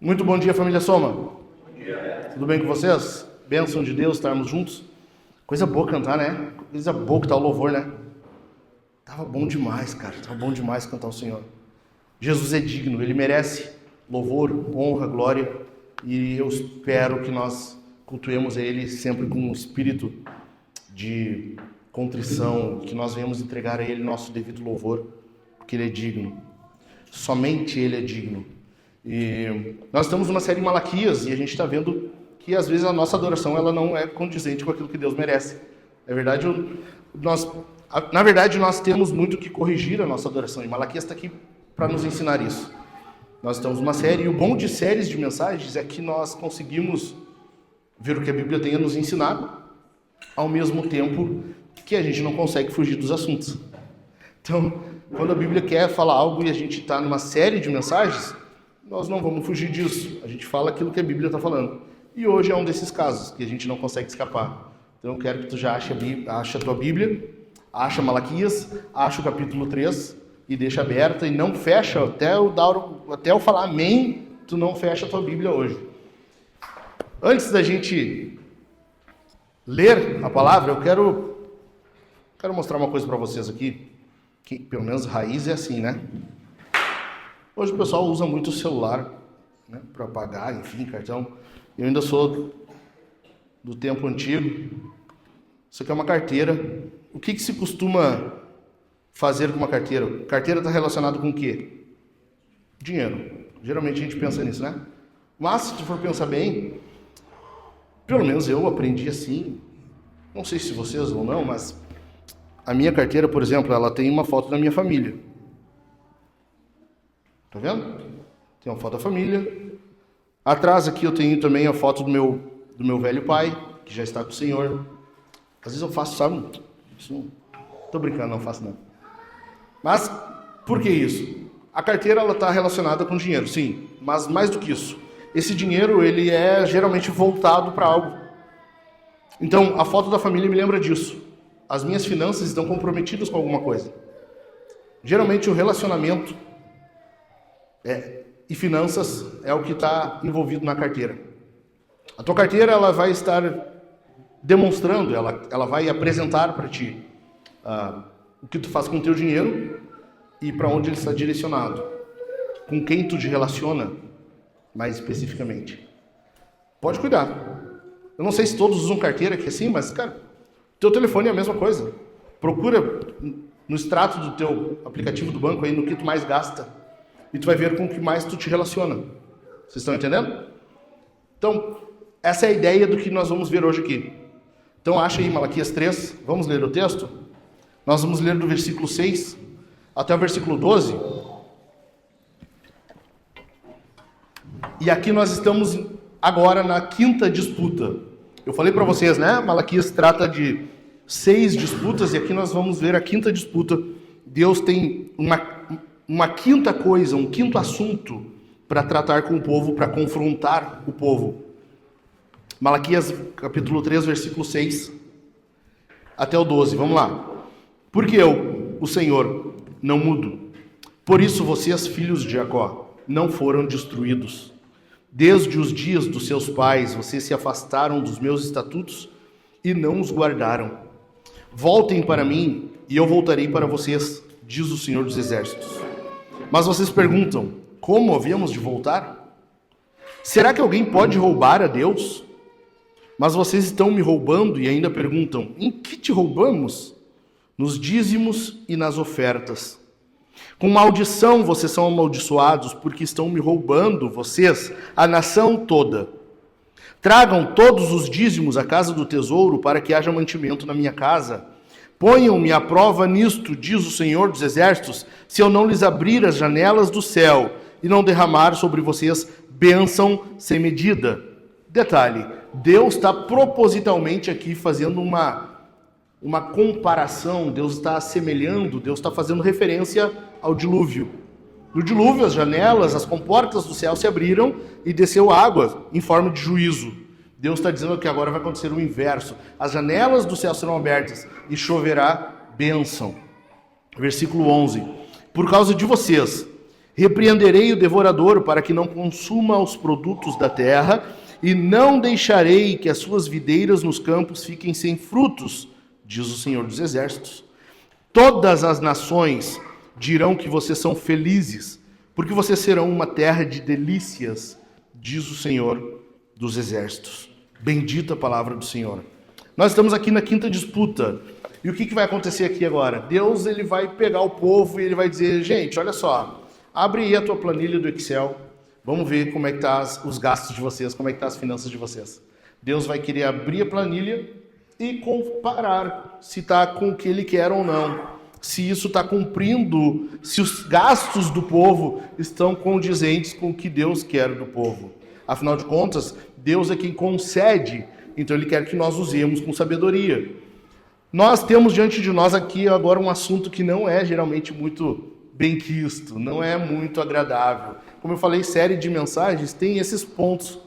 Muito bom dia, família Soma. Bom dia. Tudo bem com vocês? Bênção de Deus estarmos juntos. Coisa boa cantar, né? Coisa boa que tá o louvor, né? Tava bom demais, cara. Tava bom demais cantar o Senhor. Jesus é digno, Ele merece louvor, honra, glória. E eu espero que nós cultuemos a Ele sempre com um espírito de contrição, que nós venhamos entregar a Ele nosso devido louvor, porque Ele é digno. Somente Ele é digno. E nós estamos numa série em Malaquias e a gente está vendo que às vezes a nossa adoração ela não é condizente com aquilo que Deus merece. Na verdade, nós temos muito que corrigir a nossa adoração e Malaquias está aqui para nos ensinar isso. Nós estamos numa série e o bom de séries de mensagens é que nós conseguimos ver o que a Bíblia tem a nos ensinar, ao mesmo tempo que a gente não consegue fugir dos assuntos. Então, quando a Bíblia quer falar algo e a gente está numa série de mensagens, nós não vamos fugir disso. A gente fala aquilo que a Bíblia está falando. E hoje é um desses casos que a gente não consegue escapar. Então eu quero que tu já ache a tua Bíblia, acha Malaquias, acha o capítulo 3 e deixa aberta e não fecha, até eu falar amém, tu não fecha a tua Bíblia hoje. Antes da gente ler a palavra, eu quero mostrar uma coisa para vocês aqui, que pelo menos raiz é assim, né? Hoje o pessoal usa muito o celular, né, para pagar, enfim, cartão. Eu ainda sou do tempo antigo. Isso aqui é uma carteira. O que se costuma fazer com uma carteira? Carteira está relacionada com o quê? Dinheiro. Geralmente a gente pensa nisso, né? Mas se tu for pensar bem, pelo menos eu aprendi assim, não sei se vocês ou não, mas a minha carteira, por exemplo, ela tem uma foto da minha família. Tá vendo? Tem uma foto da família. Atrás aqui eu tenho também a foto do meu velho pai, que já está com o Senhor. Às vezes eu faço, sabe? Isso, tô brincando, não faço não. Mas, por que isso? A carteira, ela está relacionada com dinheiro, sim. Mas mais do que isso. Esse dinheiro, ele é geralmente voltado para algo. Então, a foto da família me lembra disso. As minhas finanças estão comprometidas com alguma coisa. Geralmente o relacionamento e finanças é o que está envolvido na carteira. A tua carteira ela vai estar demonstrando, ela vai apresentar para ti o que tu faz com o teu dinheiro e para onde ele está direcionado. Com quem tu te relaciona, mais especificamente. Pode cuidar. Eu não sei se todos usam carteira aqui assim, mas, cara, teu telefone é a mesma coisa. Procura no extrato do teu aplicativo do banco aí no que tu mais gasta. E tu vai ver com o que mais tu te relaciona. Vocês estão entendendo? Então, essa é a ideia do que nós vamos ver hoje aqui. Então, acha aí Malaquias 3. Vamos ler o texto? Nós vamos ler do versículo 6 até o versículo 12. E aqui nós estamos agora na quinta disputa. Eu falei para vocês, né? Malaquias trata de 6 disputas e aqui nós vamos ver a quinta disputa. Deus tem uma quinta coisa, um quinto assunto para tratar com o povo, para confrontar o povo. Malaquias capítulo 3, versículo 6 até o 12, vamos lá. Porque eu, o Senhor, não mudo. Por isso vocês, filhos de Jacó, não foram destruídos. Desde os dias dos seus pais, vocês se afastaram dos meus estatutos e não os guardaram. Voltem para mim e eu voltarei para vocês, diz o Senhor dos Exércitos. Mas vocês perguntam, como havíamos de voltar? Será que alguém pode roubar a Deus? Mas vocês estão me roubando e ainda perguntam, em que te roubamos? Nos dízimos e nas ofertas. Com maldição vocês são amaldiçoados, porque estão me roubando, vocês, a nação toda. Tragam todos os dízimos à casa do tesouro, para que haja mantimento na minha casa. Ponham-me à prova nisto, diz o Senhor dos Exércitos, se eu não lhes abrir as janelas do céu e não derramar sobre vocês bênção sem medida. Detalhe, Deus está propositalmente aqui fazendo uma comparação, Deus está assemelhando, Deus está fazendo referência ao dilúvio. No dilúvio, as janelas, as comportas do céu se abriram e desceu água em forma de juízo. Deus está dizendo que agora vai acontecer o inverso. As janelas do céu serão abertas e choverá bênção. Versículo 11. Por causa de vocês, Repreenderei o devorador para que não consuma os produtos da terra, e não deixarei que as suas videiras nos campos fiquem sem frutos, diz o Senhor dos Exércitos. Todas as nações dirão que vocês são felizes, porque vocês serão uma terra de delícias, diz o Senhor dos Exércitos. Bendita a palavra do Senhor. Nós estamos aqui na quinta disputa. E o que vai acontecer aqui agora? Deus ele vai pegar o povo e ele vai dizer, gente, olha só, abre aí a tua planilha do Excel, vamos ver como é que tá os gastos de vocês, como é que tá as finanças de vocês. Deus vai querer abrir a planilha e comparar se está com o que ele quer ou não. Se isso está cumprindo, se os gastos do povo estão condizentes com o que Deus quer do povo. Afinal de contas, Deus é quem concede, então ele quer que nós usemos com sabedoria. Nós temos diante de nós aqui agora um assunto que não é geralmente muito benquisto, não é muito agradável. Como eu falei, série de mensagens tem esses pontos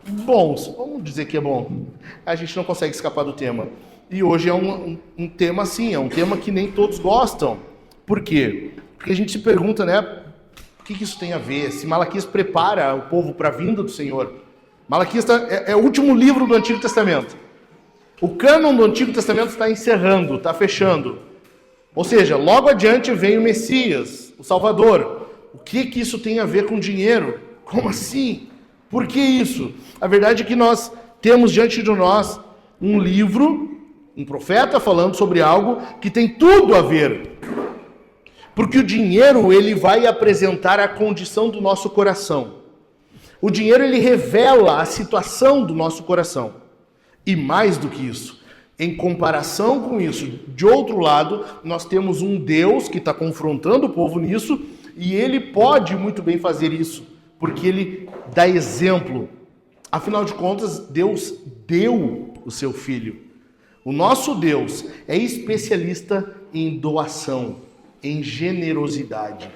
bons, vamos dizer que é bom. A gente não consegue escapar do tema. E hoje é um tema assim, é um tema que nem todos gostam. Por quê? Porque a gente se pergunta, né, o que isso tem a ver? Se Malaquias prepara o povo para a vinda do Senhor. Malaquias é o último livro do Antigo Testamento. O cânon do Antigo Testamento está encerrando, está fechando. Ou seja, logo adiante vem o Messias, o Salvador. O que isso tem a ver com dinheiro? Como assim? Por que isso? A verdade é que nós temos diante de nós um livro, um profeta falando sobre algo que tem tudo a ver. Porque o dinheiro, ele vai apresentar a condição do nosso coração. O dinheiro, ele revela a situação do nosso coração. E mais do que isso, em comparação com isso, de outro lado, nós temos um Deus que está confrontando o povo nisso, e ele pode muito bem fazer isso, porque ele dá exemplo. Afinal de contas, Deus deu o seu Filho. O nosso Deus é especialista em doação, em generosidade.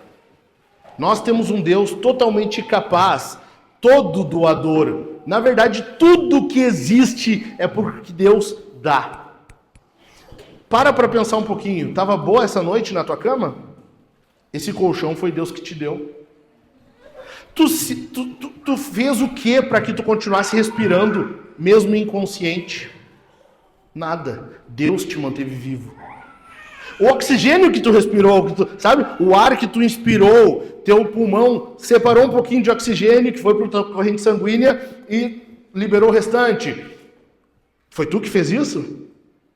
Nós temos um Deus totalmente capaz, todo doador. Na verdade, tudo que existe é porque Deus dá. Para pensar um pouquinho. Estava boa essa noite na tua cama? Esse colchão foi Deus que te deu. Tu fez o que para que tu continuasse respirando, mesmo inconsciente? Nada. Deus te manteve vivo. O oxigênio que tu respirou, sabe? O ar que tu inspirou, teu pulmão separou um pouquinho de oxigênio que foi para a tua corrente sanguínea e liberou o restante. Foi tu que fez isso?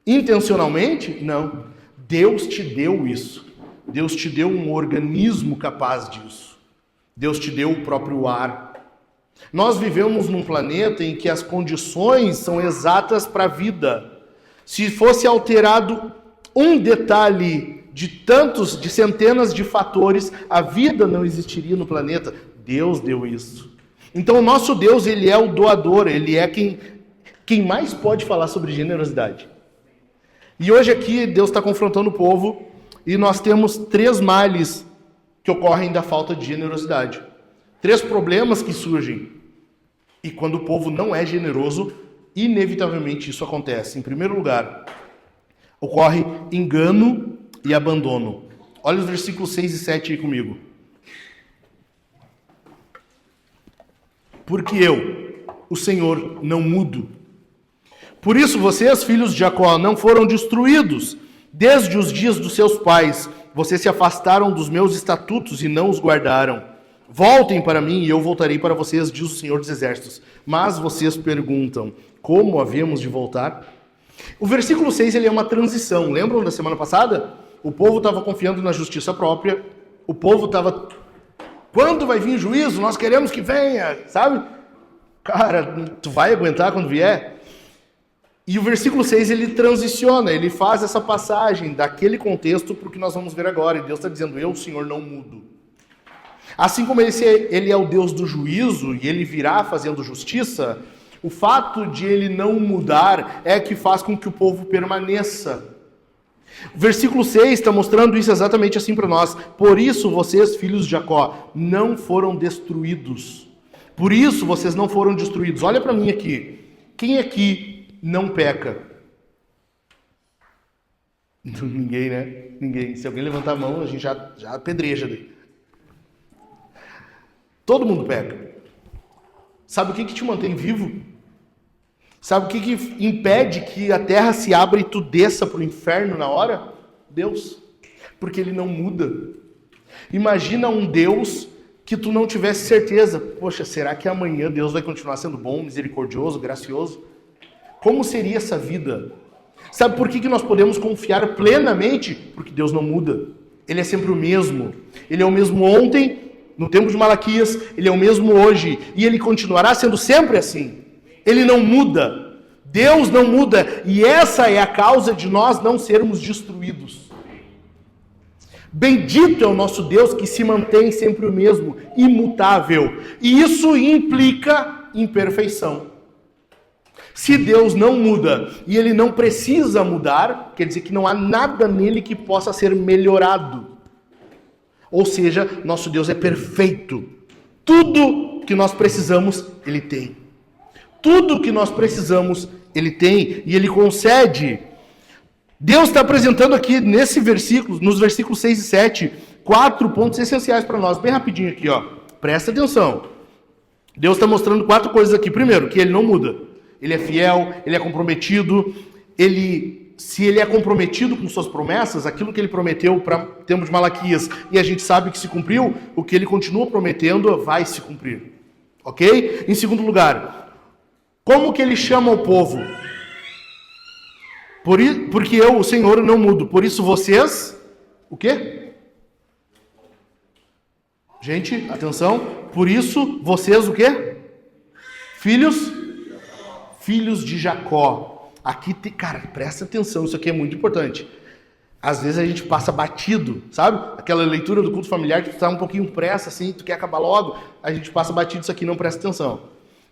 Intencionalmente? Não. Deus te deu isso. Deus te deu um organismo capaz disso. Deus te deu o próprio ar. Nós vivemos num planeta em que as condições são exatas para a vida. Se fosse alterado um detalhe de centenas de fatores, a vida não existiria no planeta. Deus deu isso. Então o nosso Deus, ele é o doador, ele é quem mais pode falar sobre generosidade. E hoje aqui Deus está confrontando o povo e nós temos 3 males que ocorrem da falta de generosidade. 3 problemas que surgem. E quando o povo não é generoso, inevitavelmente isso acontece. Em primeiro lugar, ocorre engano e abandono. Olha os versículos 6 e 7 aí comigo. Porque eu, o Senhor, não mudo. Por isso vocês, filhos de Jacó, não foram destruídos. Desde os dias dos seus pais, vocês se afastaram dos meus estatutos e não os guardaram. Voltem para mim e eu voltarei para vocês, diz o Senhor dos Exércitos. Mas vocês perguntam, como havemos de voltar? O versículo 6 ele é uma transição. Lembram da semana passada? O povo estava confiando na justiça própria. O povo estava... Quando vai vir juízo? Nós queremos que venha, sabe? Cara, tu vai aguentar quando vier? E o versículo 6 ele transiciona, ele faz essa passagem daquele contexto para o que nós vamos ver agora. E Deus está dizendo, eu, Senhor, não mudo. Assim como ele é o Deus do juízo e ele virá fazendo justiça, o fato de ele não mudar é que faz com que o povo permaneça. O versículo 6 está mostrando isso exatamente assim para nós. Por isso vocês, filhos de Jacó, não foram destruídos. Por isso vocês não foram destruídos. Olha para mim aqui. Quem aqui não peca? Ninguém, né? Ninguém. Se alguém levantar a mão, a gente já apedreja daí. Todo mundo peca. Sabe o que te mantém vivo? Sabe o que impede que a terra se abra e tu desça para o inferno na hora? Deus. Porque ele não muda. Imagina um Deus que tu não tivesse certeza. Poxa, será que amanhã Deus vai continuar sendo bom, misericordioso, gracioso? Como seria essa vida? Sabe por que nós podemos confiar plenamente? Porque Deus não muda. Ele é sempre o mesmo. Ele é o mesmo ontem, no tempo de Malaquias, ele é o mesmo hoje. E ele continuará sendo sempre assim. Ele não muda. Deus não muda. E essa é a causa de nós não sermos destruídos. Bendito é o nosso Deus que se mantém sempre o mesmo, imutável. E isso implica imperfeição. Se Deus não muda e ele não precisa mudar, quer dizer que não há nada nele que possa ser melhorado. Ou seja, nosso Deus é perfeito. Tudo que nós precisamos, ele tem. Tudo que nós precisamos, ele tem e ele concede. Deus está apresentando aqui nesse versículo, nos versículos 6 e 7, 4 pontos essenciais para nós. Bem rapidinho aqui, ó. Presta atenção. Deus está mostrando 4 coisas aqui. Primeiro, que ele não muda. Ele é fiel, ele é comprometido. Se ele é comprometido com suas promessas, aquilo que ele prometeu para o tempo de Malaquias, e a gente sabe que se cumpriu, o que ele continua prometendo vai se cumprir. Ok? Em segundo lugar, como que ele chama o povo? Porque eu, o Senhor, não mudo. Por isso vocês... O quê? Gente, atenção. Por isso vocês o quê? Filhos de Jacó. Aqui tem... Cara, presta atenção. Isso aqui é muito importante. Às vezes a gente passa batido, sabe? Aquela leitura do culto familiar que tu tá um pouquinho pressa, assim, tu quer acabar logo. A gente passa batido isso aqui, não presta atenção.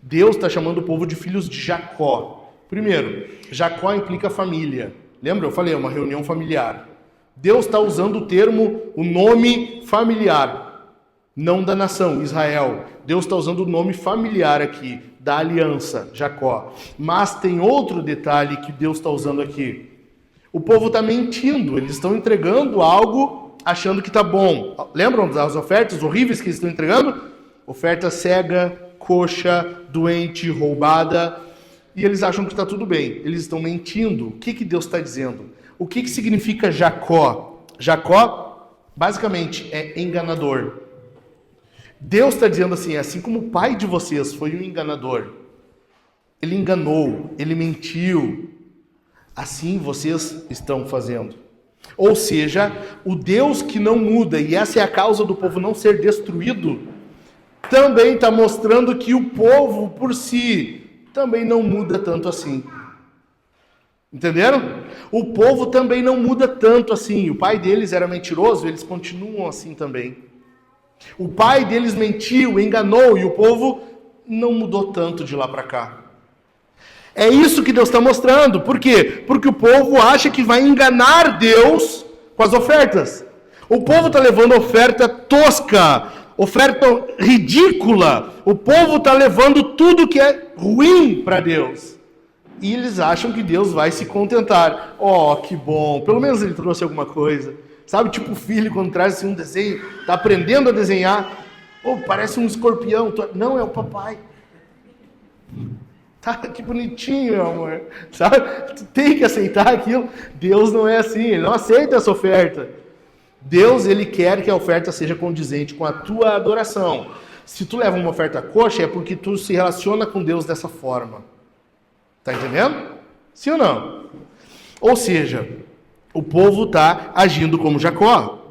Deus está chamando o povo de filhos de Jacó. Primeiro, Jacó implica família. Lembra? Eu falei, é uma reunião familiar. Deus está usando o termo, o nome familiar, não da nação, Israel. Deus está usando o nome familiar aqui, da aliança, Jacó. Mas tem outro detalhe que Deus está usando aqui. O povo está mentindo, eles estão entregando algo achando que está bom. Lembram das ofertas horríveis que eles estão entregando? Oferta cega, coxa, doente, roubada... E eles acham que está tudo bem. Eles estão mentindo. O que Deus está dizendo? O que significa Jacó? Jacó, basicamente, é enganador. Deus está dizendo assim como o pai de vocês foi um enganador. Ele enganou, ele mentiu. Assim vocês estão fazendo. Ou seja, o Deus que não muda, e essa é a causa do povo não ser destruído, também está mostrando que o povo, por si... também não muda tanto assim. Entenderam? O povo também não muda tanto assim. O pai deles era mentiroso, eles continuam assim também. O pai deles mentiu, enganou, e o povo não mudou tanto de lá para cá. É isso que Deus está mostrando. Por quê? Porque o povo acha que vai enganar Deus com as ofertas. O povo está levando oferta tosca, oferta ridícula. O povo está levando tudo que é ruim para Deus. E eles acham que Deus vai se contentar. Oh, que bom. Pelo menos ele trouxe alguma coisa. Sabe, tipo o filho quando traz assim, um desenho, está aprendendo a desenhar. Oh, parece um escorpião. Não, é o papai. Tá, que bonitinho, meu amor. Sabe? Tu tem que aceitar aquilo. Deus não é assim. Ele não aceita essa oferta. Deus, ele quer que a oferta seja condizente com a tua adoração. Se tu leva uma oferta coxa, é porque tu se relaciona com Deus dessa forma. Tá entendendo? Sim ou não? Ou seja, o povo está agindo como Jacó.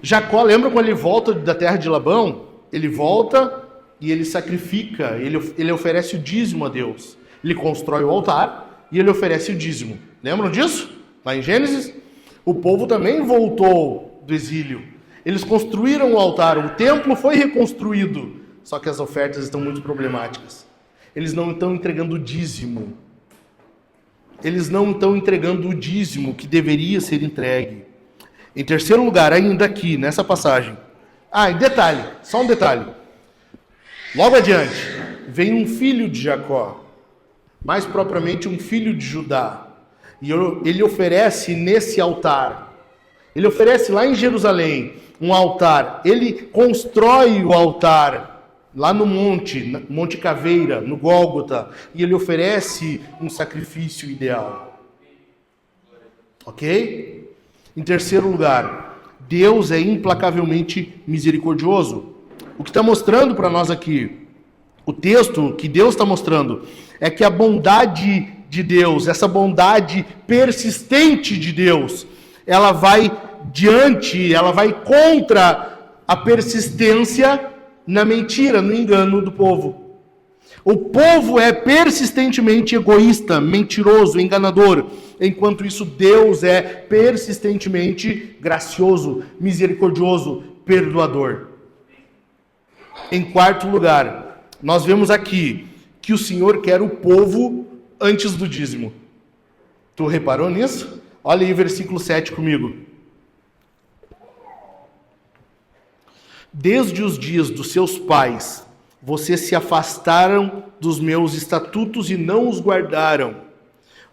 Jacó, lembra quando ele volta da terra de Labão? Ele volta e ele sacrifica, ele oferece o dízimo a Deus. Ele constrói o altar e ele oferece o dízimo. Lembram disso? Lá em Gênesis? O povo também voltou do exílio. Eles construíram o altar, o templo foi reconstruído. Só que as ofertas estão muito problemáticas. Eles não estão entregando o dízimo. Eles não estão entregando o dízimo que deveria ser entregue. Em terceiro lugar, ainda aqui, nessa passagem. E detalhe, só um detalhe. Logo adiante, vem um filho de Jacó. Mais propriamente, um filho de Judá. E ele oferece nesse altar. Ele oferece lá em Jerusalém um altar. Ele constrói o altar. lá no Monte Caveira, no Gólgota, e ele oferece um sacrifício ideal. Ok? Em terceiro lugar, Deus é implacavelmente misericordioso. O que está mostrando para nós aqui, o texto que Deus está mostrando, é que a bondade de Deus, essa bondade persistente de Deus, ela vai ela vai contra a persistência na mentira, no engano do povo. O povo é persistentemente egoísta, mentiroso, enganador, enquanto isso Deus é persistentemente gracioso, misericordioso, perdoador. Em quarto lugar, nós vemos aqui que o Senhor quer o povo antes do dízimo. Tu reparou nisso? Olha aí versículo 7 comigo. Desde os dias dos seus pais, vocês se afastaram dos meus estatutos e não os guardaram.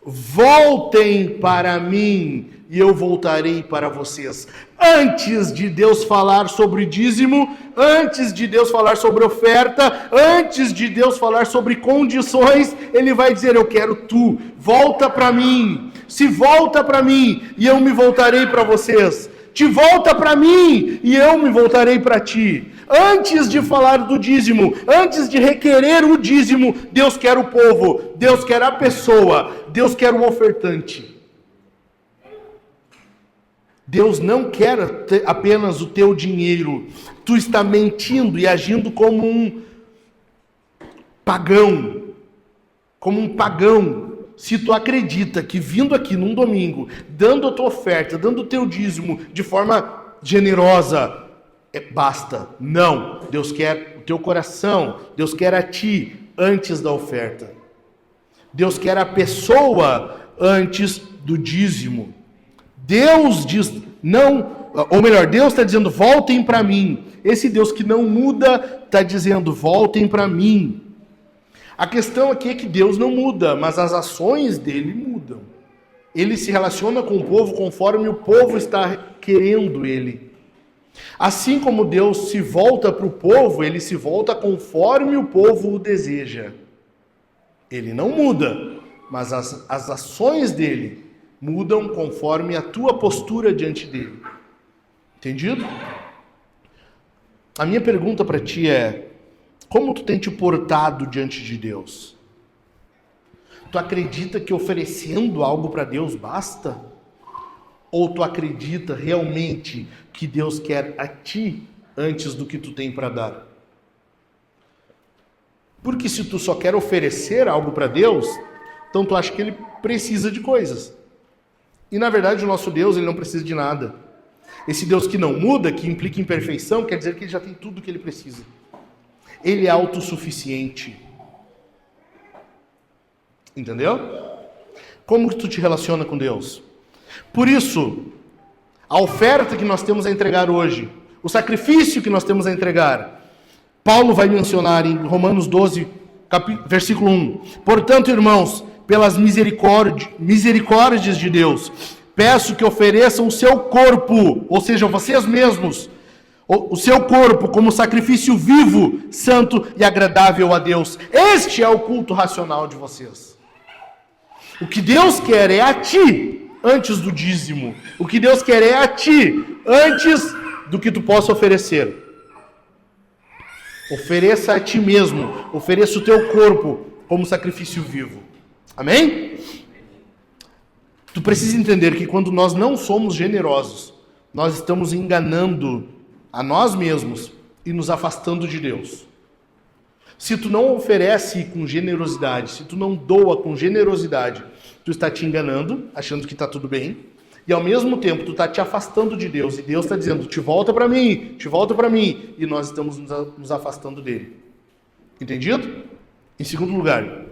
Voltem para mim e eu voltarei para vocês. Antes de Deus falar sobre dízimo, antes de Deus falar sobre oferta, antes de Deus falar sobre condições, Ele vai dizer, eu quero tu, volta para mim. Se volta para mim e eu me voltarei para vocês. Te volta para mim e eu me voltarei para ti. Antes de falar do dízimo, antes de requerer o dízimo, Deus quer o povo, Deus quer a pessoa, Deus quer o ofertante. Deus não quer apenas o teu dinheiro. Tu está mentindo e agindo como um pagão. Se tu acredita que vindo aqui num domingo, dando a tua oferta, dando o teu dízimo de forma generosa, basta. Não. Deus quer o teu coração. Deus quer a ti antes da oferta. Deus quer a pessoa antes do dízimo. Deus diz, Deus está dizendo, voltem para mim. Esse Deus que não muda, está dizendo, voltem para mim. A questão aqui é que Deus não muda, mas as ações dele mudam. Ele se relaciona com o povo conforme o povo está querendo ele. Assim como Deus se volta para o povo, ele se volta conforme o povo o deseja. Ele não muda, mas as ações dele mudam conforme a tua postura diante dele. Entendido? A minha pergunta para ti é, como tu tem te portado diante de Deus? Tu acredita que oferecendo algo para Deus basta? Ou tu acredita realmente que Deus quer a ti antes do que tu tem para dar? Porque se tu só quer oferecer algo para Deus, então tu acha que Ele precisa de coisas. E na verdade o nosso Deus, Ele não precisa de nada. Esse Deus que não muda, que implica imperfeição, quer dizer que Ele já tem tudo o que Ele precisa. Ele é autossuficiente. Entendeu? Como que tu te relaciona com Deus? Por isso, a oferta que nós temos a entregar hoje, o sacrifício que nós temos a entregar, Paulo vai mencionar em Romanos 12, versículo 1. Portanto, irmãos, pelas misericórdias de Deus, peço que ofereçam o seu corpo, ou seja, vocês mesmos, o seu corpo como sacrifício vivo, santo e agradável a Deus. Este é o culto racional de vocês. O que Deus quer é a ti antes do dízimo. O que Deus quer é a ti antes do que tu possa oferecer. Ofereça a ti mesmo. Ofereça o teu corpo como sacrifício vivo. Amém? Tu precisa entender que quando nós não somos generosos, nós estamos enganando a nós mesmos e nos afastando de Deus. Se tu não oferece com generosidade, se tu não doa com generosidade, tu está te enganando, achando que está tudo bem, e ao mesmo tempo tu está te afastando de Deus, e Deus está dizendo, te volta para mim, e nós estamos nos afastando dele. Entendido? Em segundo lugar,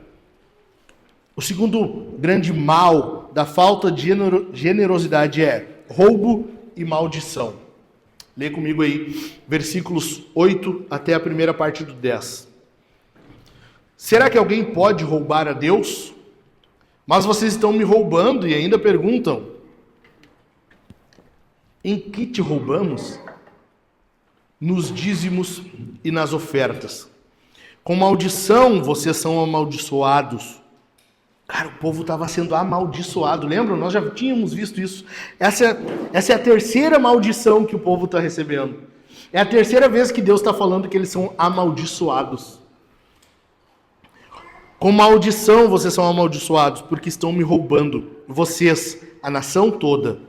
o segundo grande mal da falta de generosidade é roubo e maldição. Lê comigo aí, versículos 8 até a primeira parte do 10. Será que alguém pode roubar a Deus? Mas vocês estão me roubando e ainda perguntam, em que te roubamos? Nos dízimos e nas ofertas. Com maldição vocês são amaldiçoados. Cara, o povo estava sendo amaldiçoado. Lembram? Nós já tínhamos visto isso. Essa é a terceira maldição que o povo está recebendo. É a terceira vez que Deus está falando que eles são amaldiçoados. Com maldição vocês são amaldiçoados, porque estão me roubando. Vocês, a nação toda.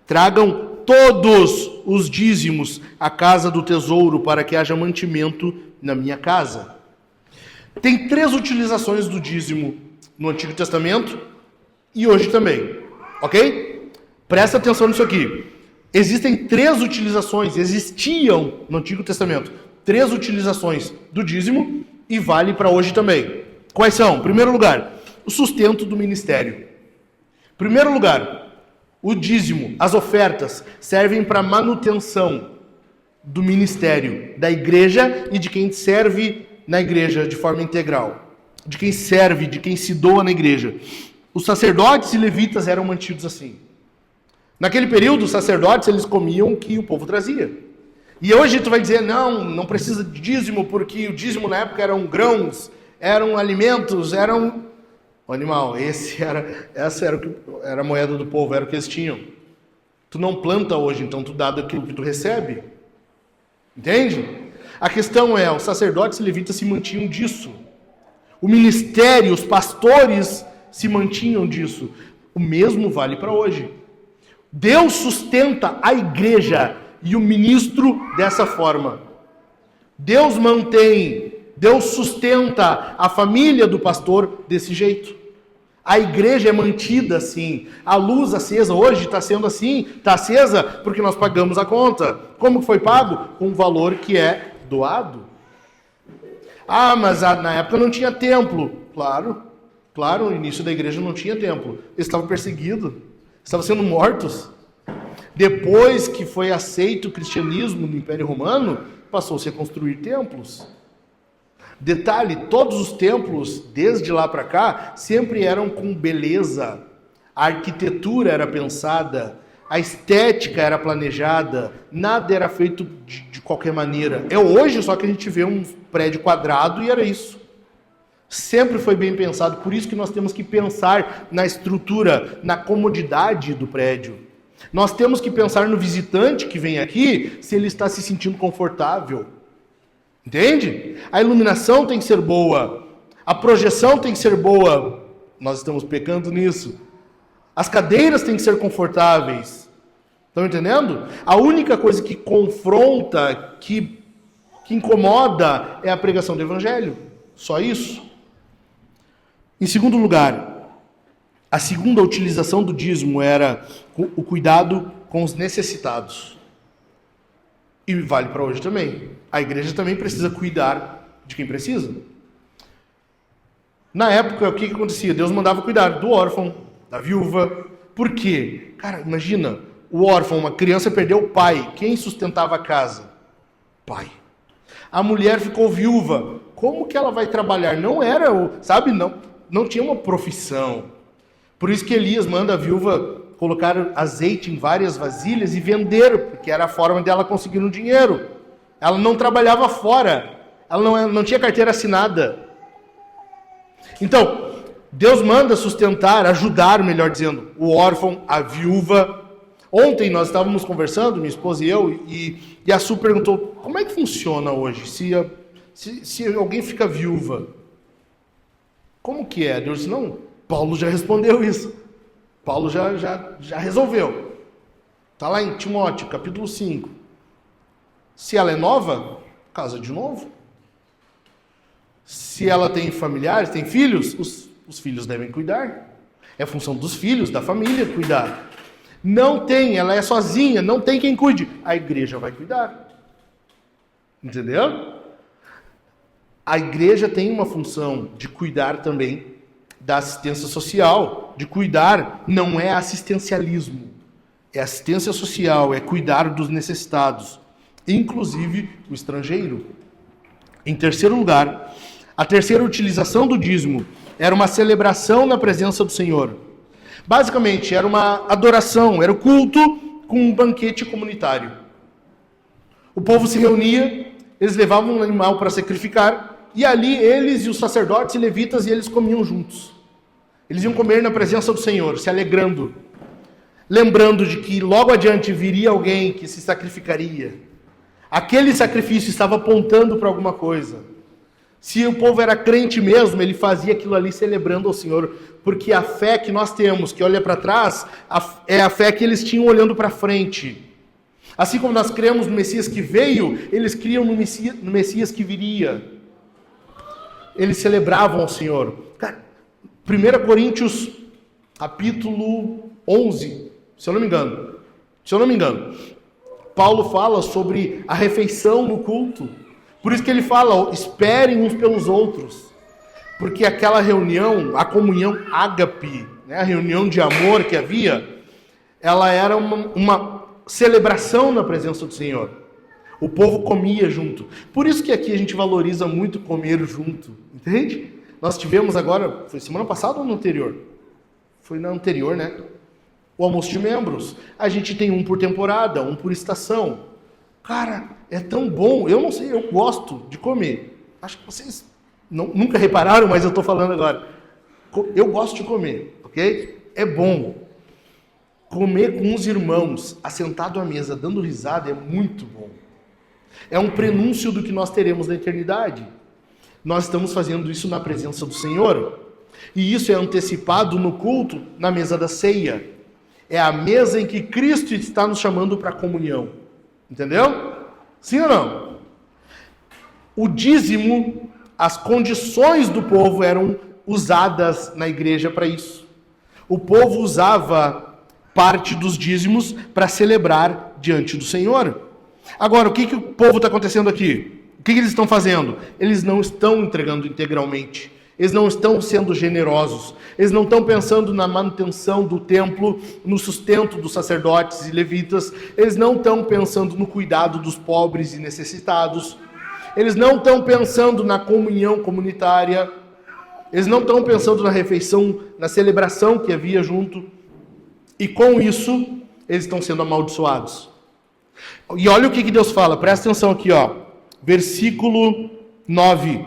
Tragam todos os dízimos à casa do tesouro, para que haja mantimento na minha casa. Tem 3 utilizações do dízimo no Antigo Testamento e hoje também. Ok? Presta atenção nisso aqui. Existem 3 utilizações, existiam no Antigo Testamento 3 utilizações do dízimo e vale para hoje também. Quais são? Em primeiro lugar, o sustento do ministério. Em primeiro lugar, o dízimo, as ofertas, servem para manutenção do ministério, da igreja e de quem serve na igreja de forma integral. De quem serve, de quem se doa na igreja. Os sacerdotes e levitas eram mantidos assim. Naquele período, os sacerdotes, eles comiam o que o povo trazia. E hoje tu vai dizer, não precisa de dízimo, porque o dízimo na época eram grãos, eram alimentos, eram... O animal, essa era a moeda do povo, era o que eles tinham. Tu não planta hoje, então tu dá daquilo que tu recebe. Entende? A questão é, os sacerdotes e levitas se mantinham disso. O ministério, os pastores se mantinham disso. O mesmo vale para hoje. Deus sustenta a igreja e o ministro dessa forma. Deus sustenta a família do pastor desse jeito. A igreja é mantida assim. A luz acesa hoje está sendo assim. Está acesa porque nós pagamos a conta. Como foi pago? Com um valor que é doado. Mas na época não tinha templo. Claro, no início da igreja não tinha templo. Eles estavam perseguidos. Estavam sendo mortos. Depois que foi aceito o cristianismo no Império Romano, passou-se a construir templos. Detalhe, todos os templos, desde lá para cá, sempre eram com beleza. A arquitetura era pensada, a estética era planejada, nada era feito de qualquer maneira. É hoje só que a gente vê um prédio quadrado e era isso. Sempre foi bem pensado, por isso que nós temos que pensar na estrutura, na comodidade do prédio. Nós temos que pensar no visitante que vem aqui, se ele está se sentindo confortável. Entende? A iluminação tem que ser boa. A projeção tem que ser boa. Nós estamos pecando nisso. As cadeiras têm que ser confortáveis. Estão entendendo? A única coisa que confronta, que incomoda, é a pregação do evangelho. Só isso. Em segundo lugar, a segunda utilização do dízimo era o cuidado com os necessitados. E vale para hoje também. A igreja também precisa cuidar de quem precisa. Na época, o que acontecia? Deus mandava cuidar do órfão, da viúva. Por quê? Cara, imagina, o órfão, uma criança perdeu o pai. Quem sustentava a casa? Pai. A mulher ficou viúva. Como que ela vai trabalhar? Não era, não tinha uma profissão. Por isso que Elias manda a viúva colocar azeite em várias vasilhas e vender, porque era a forma dela conseguir um dinheiro. Ela não trabalhava fora. Ela não tinha carteira assinada. Então, Deus manda sustentar, ajudar, melhor dizendo, o órfão, a viúva. Ontem nós estávamos conversando, minha esposa e eu, e a Su perguntou, como é que funciona hoje? Se alguém fica viúva, como que é? Deus disse, não, Paulo já respondeu isso. Paulo já resolveu. Está lá em Timóteo, capítulo 5. Se ela é nova, casa de novo. Se ela tem familiares, tem filhos, os filhos devem cuidar. É função dos filhos, da família, cuidar. Não tem, ela é sozinha, não tem quem cuide. A igreja vai cuidar. Entendeu? A igreja tem uma função de cuidar também da assistência social, de cuidar, não é assistencialismo, é assistência social, é cuidar dos necessitados, inclusive o estrangeiro. Em terceiro lugar, a terceira utilização do dízimo era uma celebração na presença do Senhor. Basicamente, era uma adoração, era o culto com um banquete comunitário. O povo se reunia, eles levavam um animal para sacrificar, E ali eles e os sacerdotes e levitas, e eles comiam juntos. Eles iam comer na presença do Senhor, se alegrando, lembrando de que logo adiante viria alguém que se sacrificaria. Aquele sacrifício estava apontando para alguma coisa. Se o povo era crente mesmo, ele fazia aquilo ali celebrando ao Senhor, porque a fé que nós temos, que olha para trás, é a fé que eles tinham olhando para frente. Assim como nós cremos no Messias que veio, eles criam no Messias que viria. Eles celebravam ao Senhor. 1 Coríntios, capítulo 11, se eu não me engano, Paulo fala sobre a refeição no culto. Por isso que ele fala, esperem uns pelos outros. Porque aquela reunião, a comunhão ágape, né, a reunião de amor que havia, ela era uma celebração na presença do Senhor. O povo comia junto. Por isso que aqui a gente valoriza muito comer junto. Entende? Nós tivemos agora, foi semana passada ou no anterior? Foi na anterior, né? O almoço de membros. A gente tem um por temporada, um por estação. Cara, é tão bom. Eu não sei, eu gosto de comer. Acho que vocês nunca repararam, mas eu estou falando agora. Eu gosto de comer, ok? É bom. Comer com os irmãos, assentado à mesa, dando risada, é muito bom. É um prenúncio do que nós teremos na eternidade. Nós estamos fazendo isso na presença do Senhor. E isso é antecipado no culto, na mesa da ceia. É a mesa em que Cristo está nos chamando para a comunhão. Entendeu? Sim ou não? O dízimo, as condições do povo eram usadas na igreja para isso. O povo usava parte dos dízimos para celebrar diante do Senhor. Agora, o que o povo está acontecendo aqui? O que eles estão fazendo? Eles não estão entregando integralmente. Eles não estão sendo generosos. Eles não estão pensando na manutenção do templo, no sustento dos sacerdotes e levitas. Eles não estão pensando no cuidado dos pobres e necessitados. Eles não estão pensando na comunhão comunitária. Eles não estão pensando na refeição, na celebração que havia junto. E com isso, eles estão sendo amaldiçoados. E olha o que Deus fala. Presta atenção aqui, ó. Versículo 9.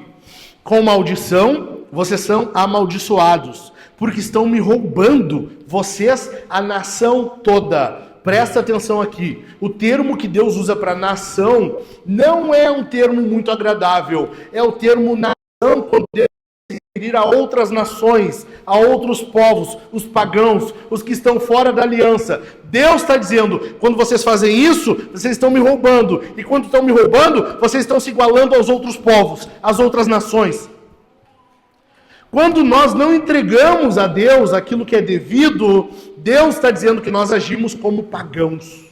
Com maldição, vocês são amaldiçoados, porque estão me roubando, vocês, a nação toda. Presta atenção aqui. O termo que Deus usa para nação não é um termo muito agradável. É o termo nação quando Deus se referir a outras nações, a outros povos, os pagãos, os que estão fora da aliança. Deus está dizendo, quando vocês fazem isso, vocês estão me roubando. E quando estão me roubando, vocês estão se igualando aos outros povos, às outras nações. Quando nós não entregamos a Deus aquilo que é devido, Deus está dizendo que nós agimos como pagãos.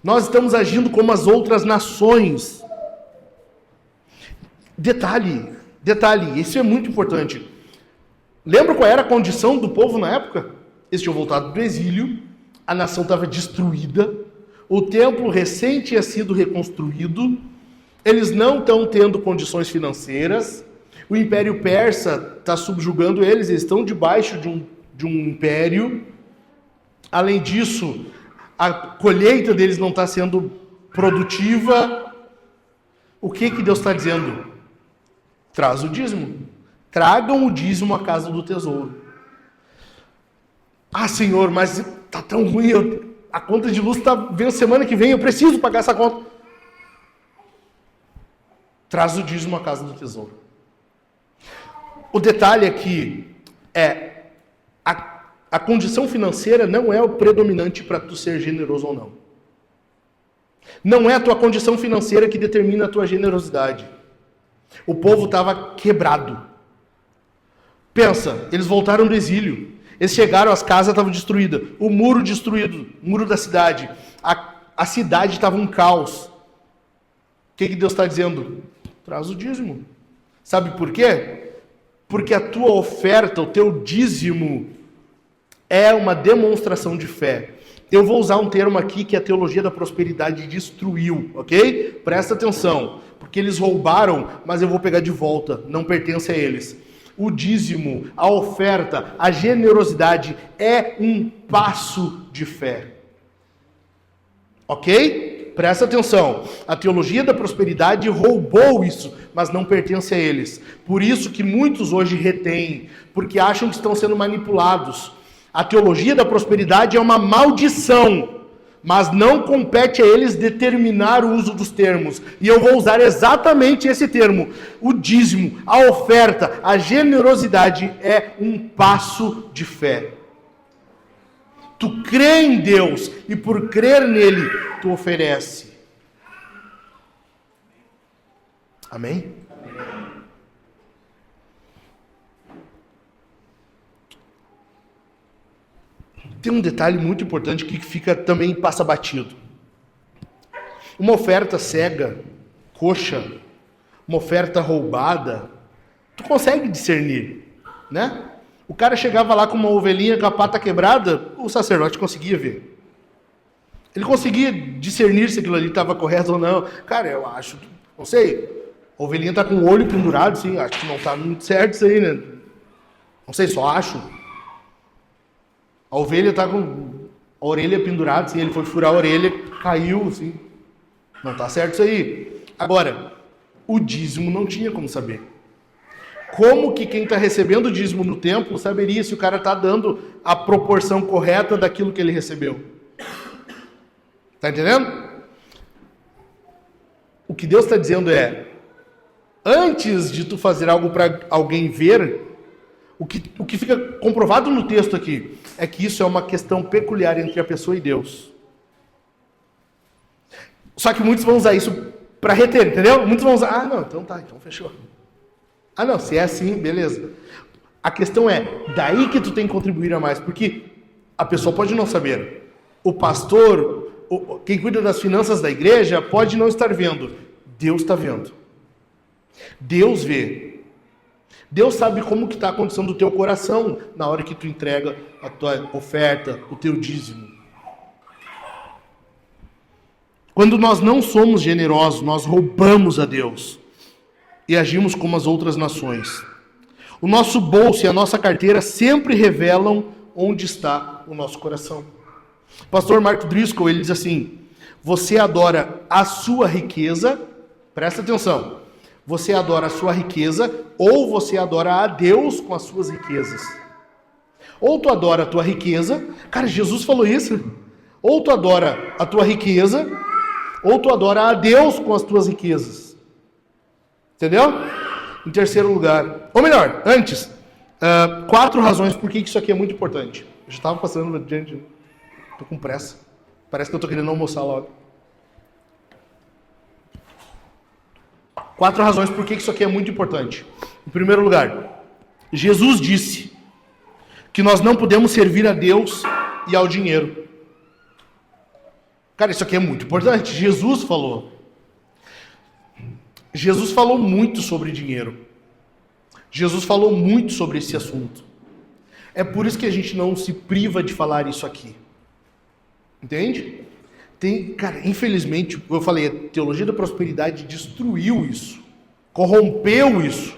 Nós estamos agindo como as outras nações. Detalhe, isso é muito importante. Lembra qual era a condição do povo na época? Eles tinham voltado do exílio, a nação estava destruída, o templo recém tinha sido reconstruído, eles não estão tendo condições financeiras, o Império Persa está subjugando eles estão debaixo de um império. Além disso, a colheita deles não está sendo produtiva. O que Deus está dizendo? Traz o dízimo. Tragam o dízimo à casa do tesouro. Ah, Senhor, mas está tão ruim, a conta de luz está vendo semana que vem, eu preciso pagar essa conta. Traz o dízimo à casa do tesouro. O detalhe aqui é a condição financeira não é o predominante para tu ser generoso ou não. Não é a tua condição financeira que determina a tua generosidade. O povo estava quebrado. Pensa, eles voltaram do exílio. Eles chegaram, as casas estavam destruídas. O muro destruído, o muro da cidade. A cidade estava um caos. O que Deus está dizendo? Traz o dízimo. Sabe por quê? Porque a tua oferta, o teu dízimo, é uma demonstração de fé. Eu vou usar um termo aqui que a teologia da prosperidade destruiu, ok? Presta atenção, porque eles roubaram, mas eu vou pegar de volta, não pertence a eles. O dízimo, a oferta, a generosidade é um passo de fé. Ok? Presta atenção, a teologia da prosperidade roubou isso, mas não pertence a eles. Por isso que muitos hoje retêm, porque acham que estão sendo manipulados. A teologia da prosperidade é uma maldição, mas não compete a eles determinar o uso dos termos. E eu vou usar exatamente esse termo. O dízimo, a oferta, a generosidade é um passo de fé. Tu crê em Deus e por crer nele, tu oferece. Amém? Tem um detalhe muito importante que fica também passa batido. Uma oferta cega, coxa, uma oferta roubada, tu consegue discernir, né? O cara chegava lá com uma ovelhinha com a pata quebrada, o sacerdote conseguia ver. Ele conseguia discernir se aquilo ali estava correto ou não. Cara, eu acho, não sei, a ovelhinha está com o olho pendurado, sim, acho que não está muito certo isso aí, né? Não sei, só acho. A ovelha está com a orelha pendurada, sim, ele foi furar a orelha, caiu, sim. Não está certo isso aí. Agora, o dízimo não tinha como saber. Como que quem está recebendo o dízimo no templo saberia se o cara está dando a proporção correta daquilo que ele recebeu? Está entendendo? O que Deus está dizendo é, antes de tu fazer algo para alguém ver, o que fica comprovado no texto aqui é que isso é uma questão peculiar entre a pessoa e Deus. Só que muitos vão usar isso para reter, entendeu? Muitos vão usar, não, então tá, então fechou. Não, se é assim, beleza. A questão é, daí que tu tem que contribuir a mais, porque a pessoa pode não saber. O pastor, quem cuida das finanças da igreja, pode não estar vendo. Deus está vendo. Deus vê. Deus sabe como que está a condição do teu coração na hora que tu entrega a tua oferta, o teu dízimo. Quando nós não somos generosos, nós roubamos a Deus e agimos como as outras nações. O nosso bolso e a nossa carteira sempre revelam onde está o nosso coração. O pastor Mark Driscoll, ele diz assim, você adora a sua riqueza, presta atenção, você adora a sua riqueza ou você adora a Deus com as suas riquezas. Ou tu adora a tua riqueza, cara, Jesus falou isso, ou tu adora a tua riqueza, ou tu adora a Deus com as tuas riquezas. Entendeu? Em terceiro lugar, ou melhor, antes, 4 razões por que isso aqui é muito importante. Eu já estava passando adiante, estou com pressa, parece que eu estou querendo almoçar logo. 4 razões por que isso aqui é muito importante. Em primeiro lugar, Jesus disse que nós não podemos servir a Deus e ao dinheiro. Cara, isso aqui é muito importante. Jesus falou. Jesus falou muito sobre dinheiro. Jesus falou muito sobre esse assunto. É por isso que a gente não se priva de falar isso aqui. Entende? Cara, infelizmente, eu falei, a teologia da prosperidade destruiu isso. Corrompeu isso.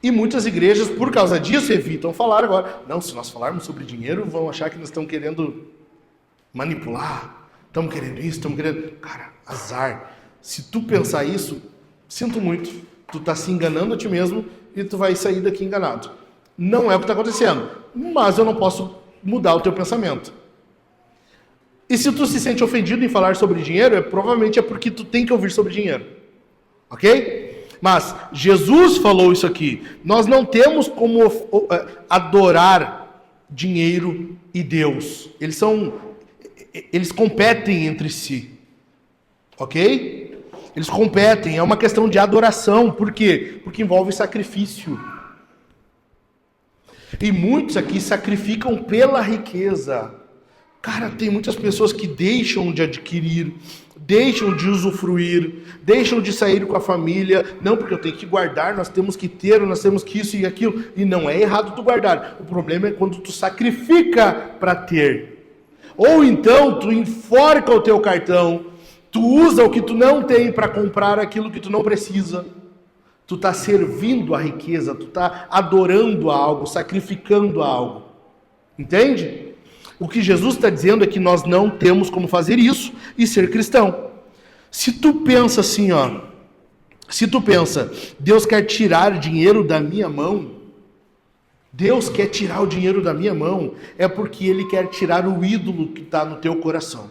E muitas igrejas, por causa disso, evitam falar agora. Não, se nós falarmos sobre dinheiro, vão achar que nós estamos querendo manipular. Estamos querendo isso, estamos querendo... Cara, azar. Se tu pensar isso, sinto muito. Tu está se enganando a ti mesmo e tu vai sair daqui enganado. Não é o que está acontecendo. Mas eu não posso mudar o teu pensamento. E se tu se sente ofendido em falar sobre dinheiro, provavelmente é porque tu tem que ouvir sobre dinheiro. Ok? Mas Jesus falou isso aqui. Nós não temos como adorar dinheiro e Deus. Eles competem entre si. Ok? Eles competem. É uma questão de adoração. Por quê? Porque envolve sacrifício. E muitos aqui sacrificam pela riqueza. Cara, tem muitas pessoas que deixam de adquirir, deixam de usufruir, deixam de sair com a família. Não, porque eu tenho que guardar, nós temos que ter, nós temos que isso e aquilo. E não é errado tu guardar. O problema é quando tu sacrifica para ter. Ou então tu enforca o teu cartão, tu usa o que tu não tem para comprar aquilo que tu não precisa. Tu está servindo a riqueza, tu está adorando a algo, sacrificando a algo. Entende? O que Jesus está dizendo é que nós não temos como fazer isso e ser cristão. Se tu pensa assim, ó, se tu pensa, Deus quer tirar dinheiro da minha mão, Deus quer tirar o dinheiro da minha mão, é porque Ele quer tirar o ídolo que está no teu coração.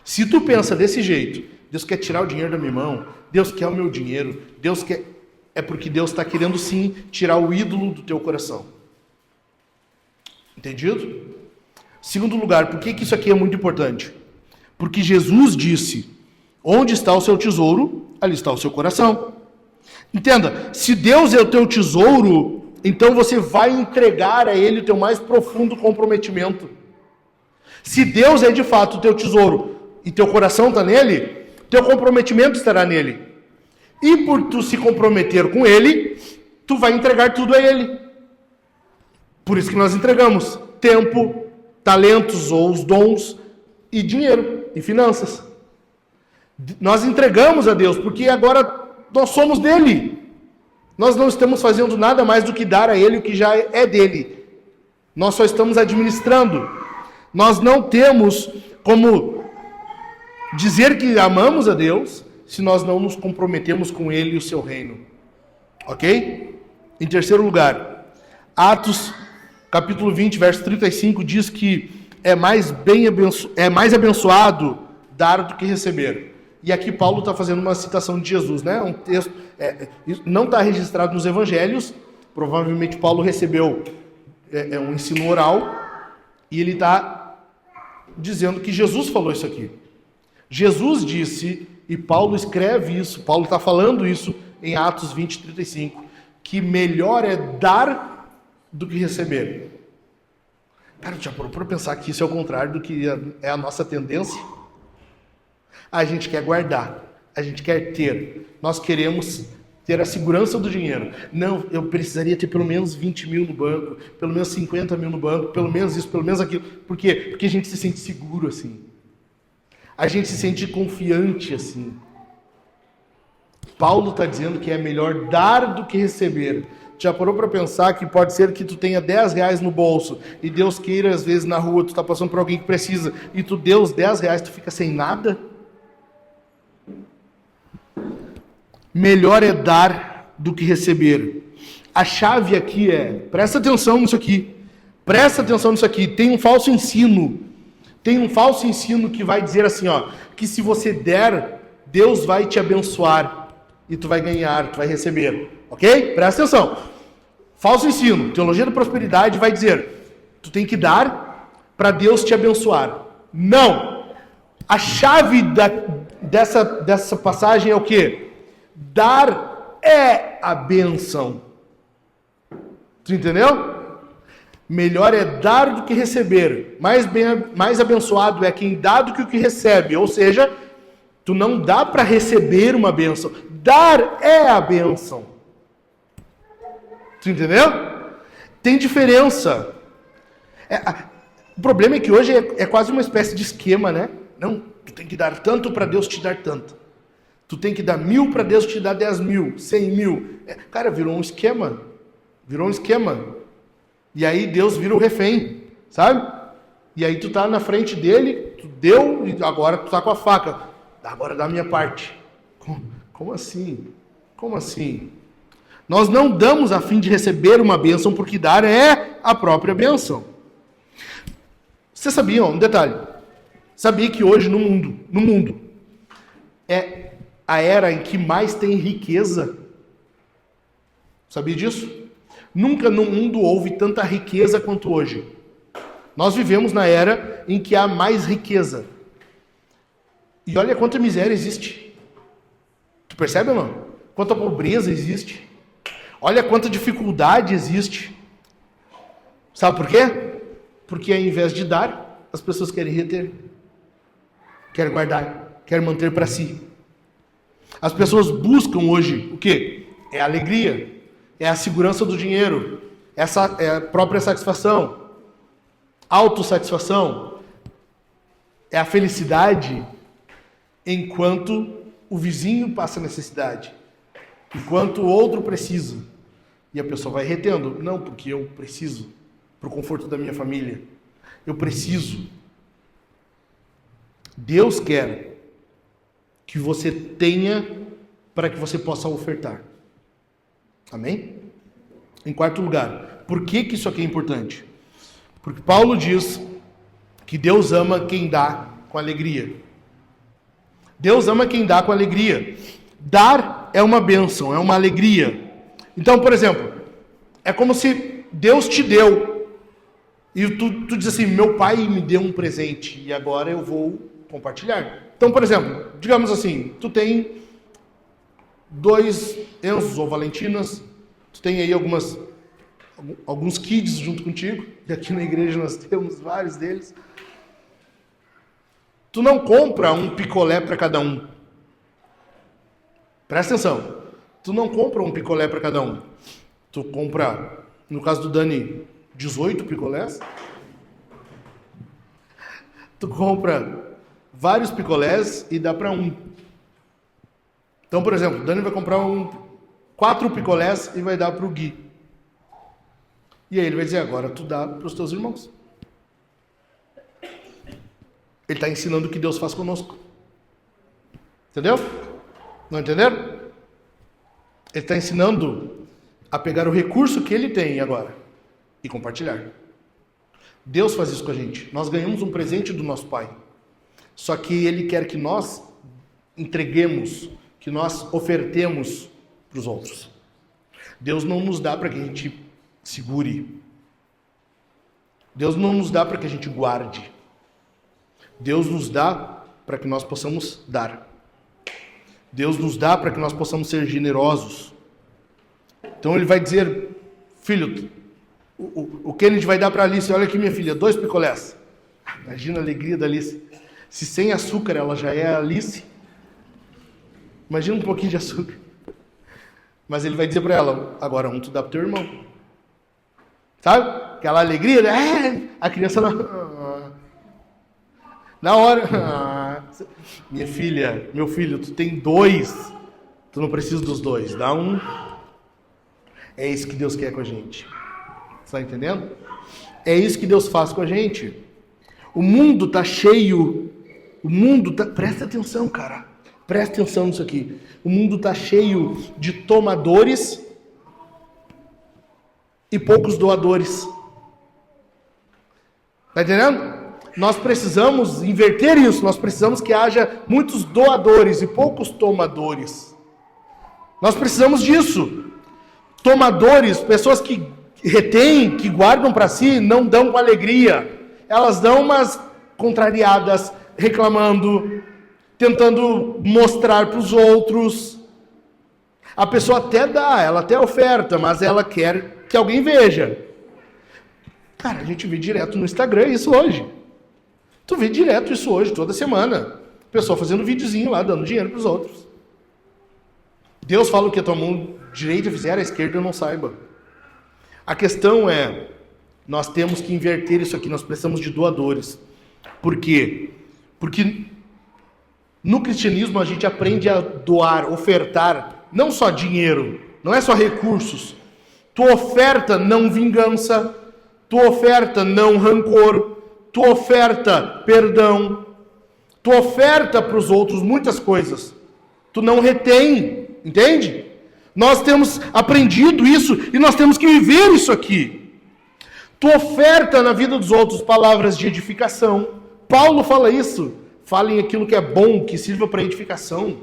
Se tu pensa desse jeito, Deus quer tirar o dinheiro da minha mão, Deus quer o meu dinheiro, Deus quer... É porque Deus está querendo sim tirar o ídolo do teu coração. Entendido? Segundo lugar, por que isso aqui é muito importante? Porque Jesus disse, onde está o seu tesouro, ali está o seu coração. Entenda, se Deus é o teu tesouro, então você vai entregar a Ele o teu mais profundo comprometimento. Se Deus é de fato o teu tesouro e teu coração está nele, teu comprometimento estará nele. E por tu se comprometer com Ele, tu vai entregar tudo a Ele. Por isso que nós entregamos tempo, talentos ou os dons e dinheiro e finanças. Nós entregamos a Deus porque agora nós somos dele. Nós não estamos fazendo nada mais do que dar a Ele o que já é dele. Nós só estamos administrando. Nós não temos como dizer que amamos a Deus se nós não nos comprometemos com Ele e o seu reino. Ok? Em terceiro lugar, Atos capítulo 20, verso 35 diz que é mais abençoado dar do que receber. E aqui Paulo está fazendo uma citação de Jesus, né? Um texto, não está registrado nos evangelhos, provavelmente Paulo recebeu um ensino oral, e ele está dizendo que Jesus falou isso aqui. Jesus disse, e Paulo escreve isso, Paulo está falando isso em Atos 20, 35, que melhor é dar do que receber. Cara, já parou para pensar que isso é o contrário do que é a nossa tendência? A gente quer guardar, a gente quer ter, nós queremos ter a segurança do dinheiro. Não, eu precisaria ter pelo menos 20 mil no banco, pelo menos 50 mil no banco, pelo menos isso, pelo menos aquilo. Por quê? Porque a gente se sente seguro assim. A gente se sente confiante assim. Paulo está dizendo que é melhor dar do que receber. Já parou para pensar que pode ser que tu tenha 10 reais no bolso e Deus queira, às vezes, na rua, tu está passando por alguém que precisa e tu deu os 10 reais, tu fica sem nada? Melhor é dar do que receber. A chave aqui presta atenção nisso aqui. Presta atenção nisso aqui. Tem um falso ensino. Tem um falso ensino que vai dizer assim, ó, que se você der, Deus vai te abençoar e tu vai ganhar, tu vai receber. Ok? Presta atenção. Falso ensino. Teologia da prosperidade vai dizer, tu tem que dar para Deus te abençoar. Não. A chave dessa passagem é o quê? Dar é a bênção. Tu entendeu? Melhor é dar do que receber. Mais abençoado é quem dá do que o que recebe. Ou seja, tu não dá para receber uma bênção. Dar é a bênção. Tu entendeu? Tem diferença. O problema é que hoje é quase uma espécie de esquema, né? Não, tu tem que dar tanto para Deus te dar tanto. Tu tem que dar 1.000 para Deus te dar 10.000, 100.000. Cara, virou um esquema. Virou um esquema. E aí Deus vira o refém, sabe? E aí tu tá na frente dele, tu deu e agora tu tá com a faca. Agora dá a minha parte. Como assim? Como assim? Nós não damos a fim de receber uma bênção, porque dar é a própria bênção. Você sabia, um detalhe. Sabia que hoje no mundo, é a era em que mais tem riqueza? Sabia disso? Nunca no mundo houve tanta riqueza quanto hoje. Nós vivemos na era em que há mais riqueza. E olha quanta miséria existe. Tu percebe ou não? Quanta pobreza existe. Olha quanta dificuldade existe. Sabe por quê? Porque ao invés de dar, as pessoas querem reter. Querem guardar. Querem manter para si. As pessoas buscam hoje o quê? É a alegria. É a segurança do dinheiro. Essa é a própria satisfação. Autossatisfação. É a felicidade enquanto o vizinho passa necessidade. Enquanto o outro precisa. E a pessoa vai retendo. Não, porque eu preciso. Para o conforto da minha família. Eu preciso. Deus quer que você tenha para que você possa ofertar. Amém? Em quarto lugar, por que isso aqui é importante? Porque Paulo diz que Deus ama quem dá com alegria. Deus ama quem dá com alegria. Dar é uma bênção, é uma alegria. Então, por exemplo, é como se Deus te deu e tu diz assim, meu pai me deu um presente e agora eu vou compartilhar. Então, por exemplo, digamos assim, tu tem 2 Enzos ou Valentinas, tu tem aí alguns kids junto contigo, e aqui na igreja nós temos vários deles. Tu não compra um picolé para cada um. Presta atenção. Tu não compra um picolé para cada um. Tu compra, no caso do Dani, 18 picolés. Tu compra vários picolés e dá para um. Então, por exemplo, o Dani vai comprar 4 picolés e vai dar para o Gui. E aí ele vai dizer, agora tu dá para os teus irmãos. Ele está ensinando o que Deus faz conosco. Entendeu? Não entenderam? Ele está ensinando a pegar o recurso que ele tem agora e compartilhar. Deus faz isso com a gente. Nós ganhamos um presente do nosso Pai. Só que Ele quer que nós entreguemos, que nós ofertemos para os outros. Deus não nos dá para que a gente segure. Deus não nos dá para que a gente guarde. Deus nos dá para que nós possamos dar. Deus nos dá para que nós possamos ser generosos. Então Ele vai dizer, filho, o Kennedy vai dar para a Alice, olha aqui minha filha, 2 picolés. Imagina a alegria da Alice. Se sem açúcar ela já é a Alice, imagina um pouquinho de açúcar. Mas Ele vai dizer para ela, agora tu dá para o teu irmão. Sabe? Aquela alegria, a criança na hora, minha filha, meu filho, tu tem 2, tu não precisa dos 2, dá um. É isso que Deus quer com a gente. Está entendendo? É isso que Deus faz com a gente. O mundo está cheio, presta atenção, cara, presta atenção nisso aqui. O mundo está cheio de tomadores e poucos doadores. Está entendendo? Nós precisamos inverter isso, nós precisamos que haja muitos doadores e poucos tomadores. Nós precisamos disso. Tomadores, pessoas que retêm, que guardam para si, não dão com alegria. Elas dão umas contrariadas, reclamando, tentando mostrar para os outros. A pessoa até dá, ela até oferta, mas ela quer que alguém veja. Cara, a gente vê direto no Instagram isso hoje. Tu vê direto isso hoje, toda semana. O pessoal fazendo videozinho lá, dando dinheiro para os outros. Deus fala o que a tua mão direita fizer, a esquerda não saiba. A questão é, nós temos que inverter isso aqui, nós precisamos de doadores. Por quê? Porque no cristianismo a gente aprende a doar, ofertar, não só dinheiro, não é só recursos. Tu oferta não vingança, tu oferta não rancor, tu oferta perdão, tu oferta para os outros muitas coisas. Tu não retém, entende? Nós temos aprendido isso e nós temos que viver isso aqui. Tu oferta na vida dos outros palavras de edificação. Paulo fala isso. Falem aquilo que é bom, que sirva para edificação.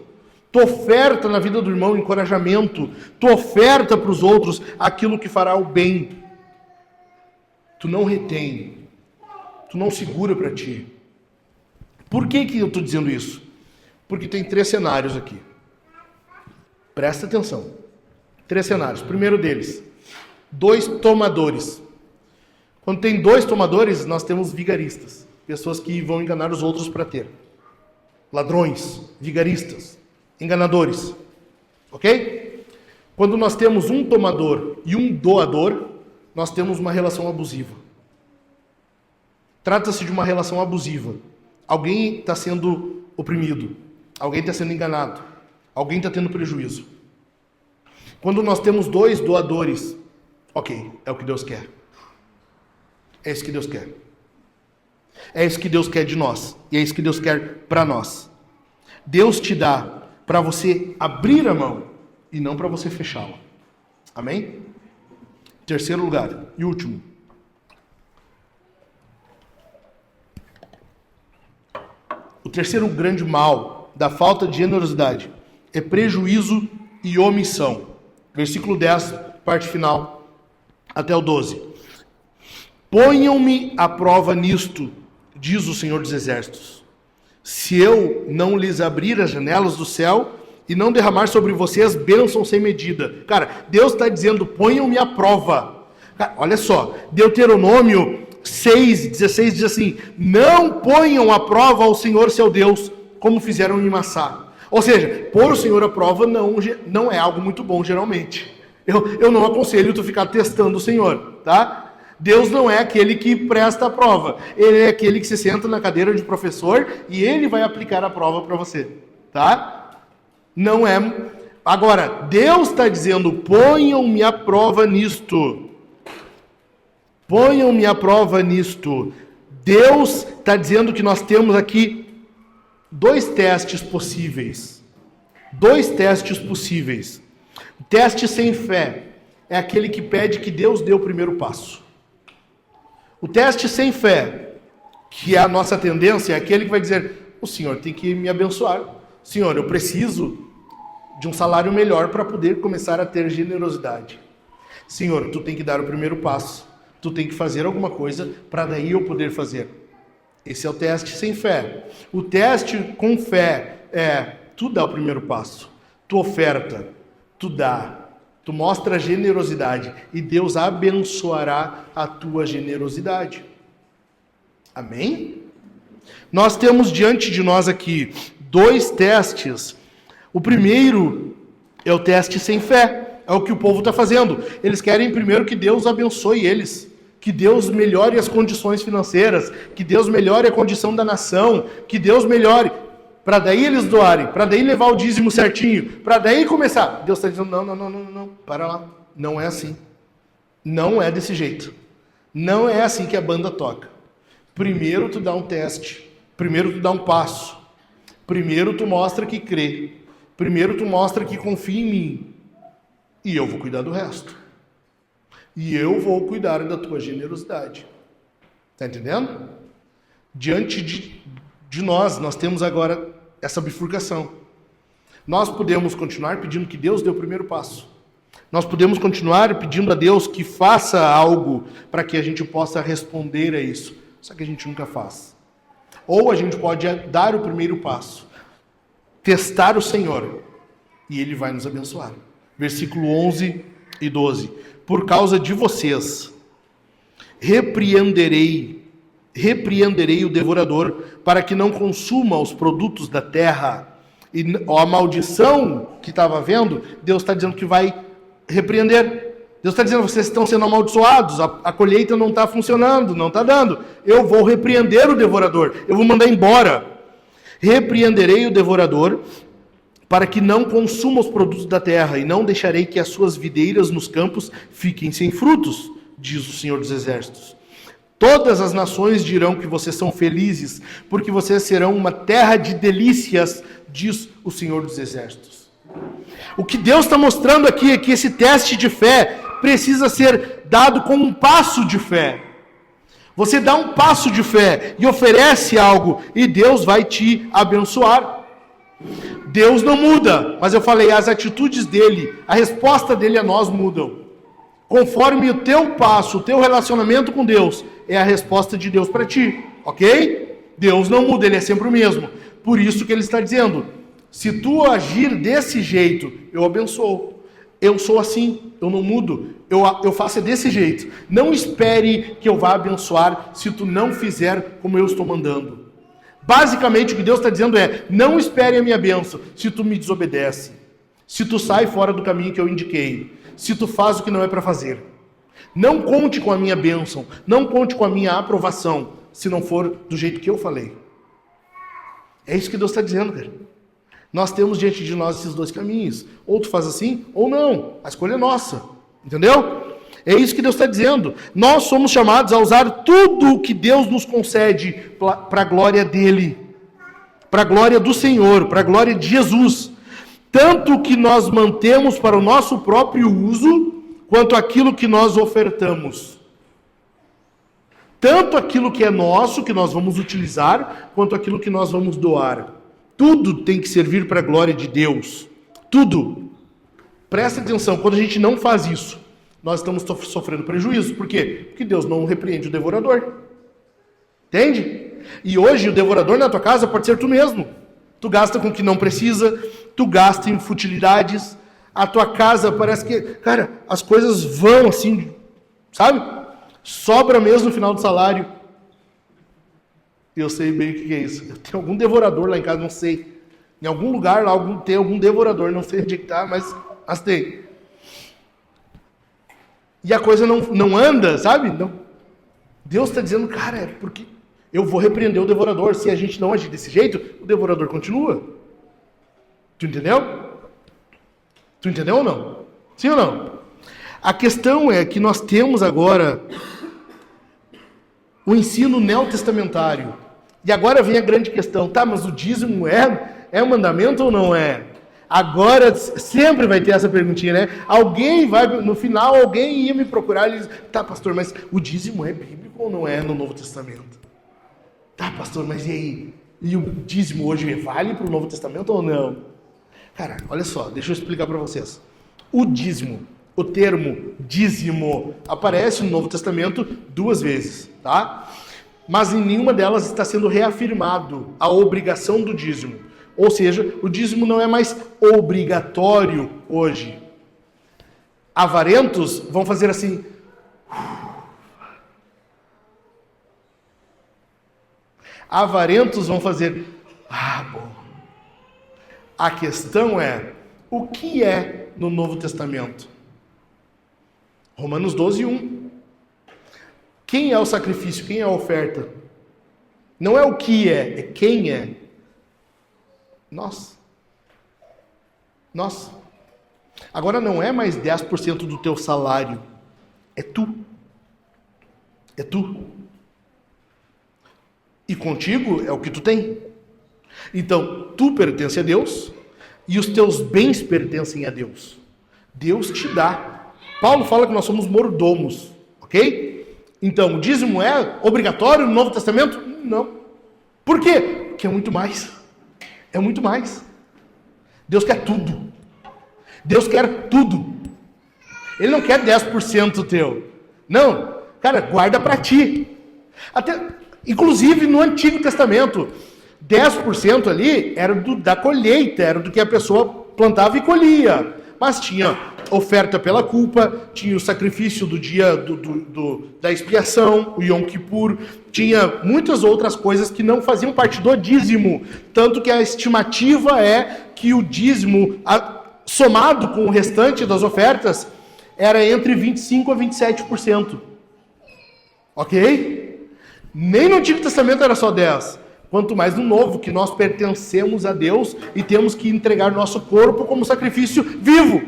Tu oferta na vida do irmão encorajamento. Tu oferta para os outros aquilo que fará o bem. Tu não retém. Tu não segura para ti. Por que eu estou dizendo isso? Porque tem 3 cenários aqui. Presta atenção. 3 cenários. Primeiro deles, 2 tomadores. Quando tem 2 tomadores, nós temos vigaristas. Pessoas que vão enganar os outros para ter. Ladrões, vigaristas, enganadores. Ok? Quando nós temos um tomador e um doador, nós temos uma relação abusiva. Trata-se de uma relação abusiva. Alguém está sendo oprimido. Alguém está sendo enganado. Alguém está tendo prejuízo. Quando nós temos 2 doadores, ok, é o que Deus quer. É isso que Deus quer. É isso que Deus quer de nós. E é isso que Deus quer para nós. Deus te dá para você abrir a mão e não para você fechá-la. Amém? Terceiro lugar e último. O terceiro grande mal da falta de generosidade é prejuízo e omissão. Versículo 10, parte final, até o 12. Ponham-me à prova nisto, diz o Senhor dos Exércitos, se eu não lhes abrir as janelas do céu e não derramar sobre vocês bênçãos sem medida. Cara, Deus está dizendo, ponham-me à prova. Cara, olha só, Deuteronômio 6:16 diz assim, não ponham à prova ao Senhor seu Deus, como fizeram em Massá. Ou seja, pôr o Senhor à prova não é algo muito bom, geralmente. Eu não aconselho tu ficar testando o Senhor, tá? Deus não é aquele que presta a prova. Ele é aquele que se senta na cadeira de professor e ele vai aplicar a prova para você, tá? Não é... Agora, Deus está dizendo, ponham-me à prova nisto. Ponham-me à prova nisto. Deus está dizendo que nós temos aqui dois testes possíveis. Dois testes possíveis. O teste sem fé é aquele que pede que Deus dê o primeiro passo. O teste sem fé, que é a nossa tendência, é aquele que vai dizer, o Senhor tem que me abençoar. Senhor, eu preciso de um salário melhor para poder começar a ter generosidade. Senhor, tu tem que dar o primeiro passo. Tu tem que fazer alguma coisa para daí eu poder fazer. Esse é o teste sem fé. O teste com fé é, tu dá o primeiro passo. Tu oferta, tu dá. Tu mostra generosidade e Deus abençoará a tua generosidade. Amém? Nós temos diante de nós aqui dois testes. O primeiro é o teste sem fé. É o que o povo está fazendo. Eles querem primeiro que Deus abençoe eles. Que Deus melhore as condições financeiras. Que Deus melhore a condição da nação. Que Deus melhore. Para daí eles doarem, para daí levar o dízimo certinho, para daí começar. Deus está dizendo, não, para lá. Não é assim. Não é desse jeito. Não é assim que a banda toca. Primeiro tu dá um teste, primeiro tu dá um passo, primeiro tu mostra que crê, primeiro tu mostra que confia em mim, e eu vou cuidar do resto. E eu vou cuidar da tua generosidade. Está entendendo? Diante de nós temos agora essa bifurcação. Nós podemos continuar pedindo que Deus dê o primeiro passo. Nós podemos continuar pedindo a Deus que faça algo para que a gente possa responder a isso. Só que a gente nunca faz. Ou a gente pode dar o primeiro passo, testar o Senhor, e Ele vai nos abençoar. Versículo 11 e 12. Por causa de vocês, repreenderei o devorador, para que não consuma os produtos da terra. E a maldição que estava havendo, Deus está dizendo que vai repreender. Deus está dizendo, vocês estão sendo amaldiçoados, a colheita não está funcionando, não está dando. Eu vou repreender o devorador, eu vou mandar embora. Repreenderei o devorador, para que não consuma os produtos da terra, e não deixarei que as suas videiras nos campos fiquem sem frutos, diz o Senhor dos Exércitos. Todas as nações dirão que vocês são felizes, porque vocês serão uma terra de delícias, diz o Senhor dos Exércitos. O que Deus está mostrando aqui é que esse teste de fé precisa ser dado com um passo de fé. Você dá um passo de fé e oferece algo, e Deus vai te abençoar. Deus não muda, mas eu falei, as atitudes dele, a resposta dele a nós mudam. Conforme o teu passo, o teu relacionamento com Deus, é a resposta de Deus para ti, ok? Deus não muda, Ele é sempre o mesmo. Por isso que Ele está dizendo, se tu agir desse jeito, eu abençoo. Eu sou assim, eu não mudo, eu faço desse jeito. Não espere que eu vá abençoar se tu não fizer como eu estou mandando. Basicamente o que Deus está dizendo é, não espere a minha bênção se tu me desobedece. Se tu sai fora do caminho que eu indiquei. Se tu faz o que não é para fazer. Não conte com a minha bênção, não conte com a minha aprovação, se não for do jeito que eu falei. É isso que Deus está dizendo, cara. Nós temos diante de nós esses dois caminhos. Ou tu faz assim, ou não. A escolha é nossa. Entendeu? É isso que Deus está dizendo. Nós somos chamados a usar tudo o que Deus nos concede para a glória dele, para a glória do Senhor, para a glória de Jesus. Tanto o que nós mantemos para o nosso próprio uso, quanto aquilo que nós ofertamos. Tanto aquilo que é nosso, que nós vamos utilizar, quanto aquilo que nós vamos doar. Tudo tem que servir para a glória de Deus. Tudo. Presta atenção, quando a gente não faz isso, nós estamos sofrendo prejuízo. Por quê? Porque Deus não repreende o devorador. Entende? E hoje o devorador na tua casa pode ser tu mesmo. Tu gasta com o que não precisa, tu gasta em futilidades. A tua casa parece que, cara, as coisas vão assim, sabe? Sobra mesmo no final do salário. Eu sei bem o que é isso. Eu tenho algum devorador lá em casa, não sei. Em algum lugar lá tem algum devorador, não sei onde é que tá, mas tem. E a coisa não anda, sabe? Não. Deus está dizendo, cara, é porque eu vou repreender o devorador. Se a gente não agir desse jeito, o devorador continua. Tu entendeu? Tu entendeu ou não? Sim ou não? A questão é que nós temos agora o ensino neotestamentário. E agora vem a grande questão. Tá, mas o dízimo é mandamento ou não é? Agora sempre vai ter essa perguntinha, né? No final alguém ia me procurar e diz, tá, pastor, mas o dízimo é bíblico ou não é no Novo Testamento? Tá, pastor, mas e aí? E o dízimo hoje vale para o Novo Testamento ou não? Cara, olha só, deixa eu explicar para vocês. O dízimo, o termo dízimo, aparece no Novo Testamento 2 vezes, tá? Mas em nenhuma delas está sendo reafirmado a obrigação do dízimo. Ou seja, o dízimo não é mais obrigatório hoje. Avarentos vão fazer assim. Avarentos vão fazer. Bom. A questão é, o que é no Novo Testamento? Romanos 12:1. Quem é o sacrifício? Quem é a oferta? Não é o que é quem é. Nós. Agora não é mais 10% do teu salário. É tu. É tu. E contigo é o que tu tem. Então, tu pertence a Deus e os teus bens pertencem a Deus. Deus te dá. Paulo fala que nós somos mordomos, ok? Então, o dízimo é obrigatório no Novo Testamento? Não. Por quê? Porque é muito mais. É muito mais. Deus quer tudo. Deus quer tudo. Ele não quer 10% teu. Não. Cara, guarda para ti. Inclusive no Antigo Testamento, 10% ali era da colheita, era do que a pessoa plantava e colhia. Mas tinha oferta pela culpa, tinha o sacrifício do dia da expiação, o Yom Kippur, tinha muitas outras coisas que não faziam parte do dízimo. Tanto que a estimativa é que o dízimo, somado com o restante das ofertas, era entre 25% a 27%. Ok? Nem no Antigo Testamento era só 10%. Quanto mais no Novo, que nós pertencemos a Deus e temos que entregar nosso corpo como sacrifício vivo.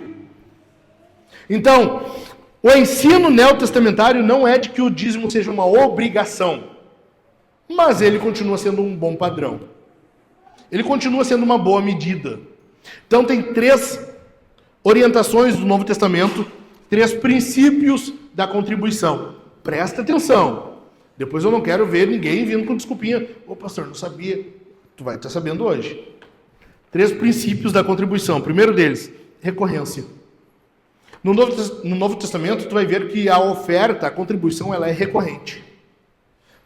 Então, o ensino neotestamentário não é de que o dízimo seja uma obrigação, mas ele continua sendo um bom padrão. Ele continua sendo uma boa medida. Então tem 3 orientações do Novo Testamento, 3 princípios da contribuição. Presta atenção. Depois eu não quero ver ninguém vindo com desculpinha. Ô pastor, não sabia. Tu vai estar sabendo hoje. 3 princípios da contribuição. Primeiro deles, recorrência. No Novo Testamento, tu vai ver que a oferta, a contribuição, ela é recorrente.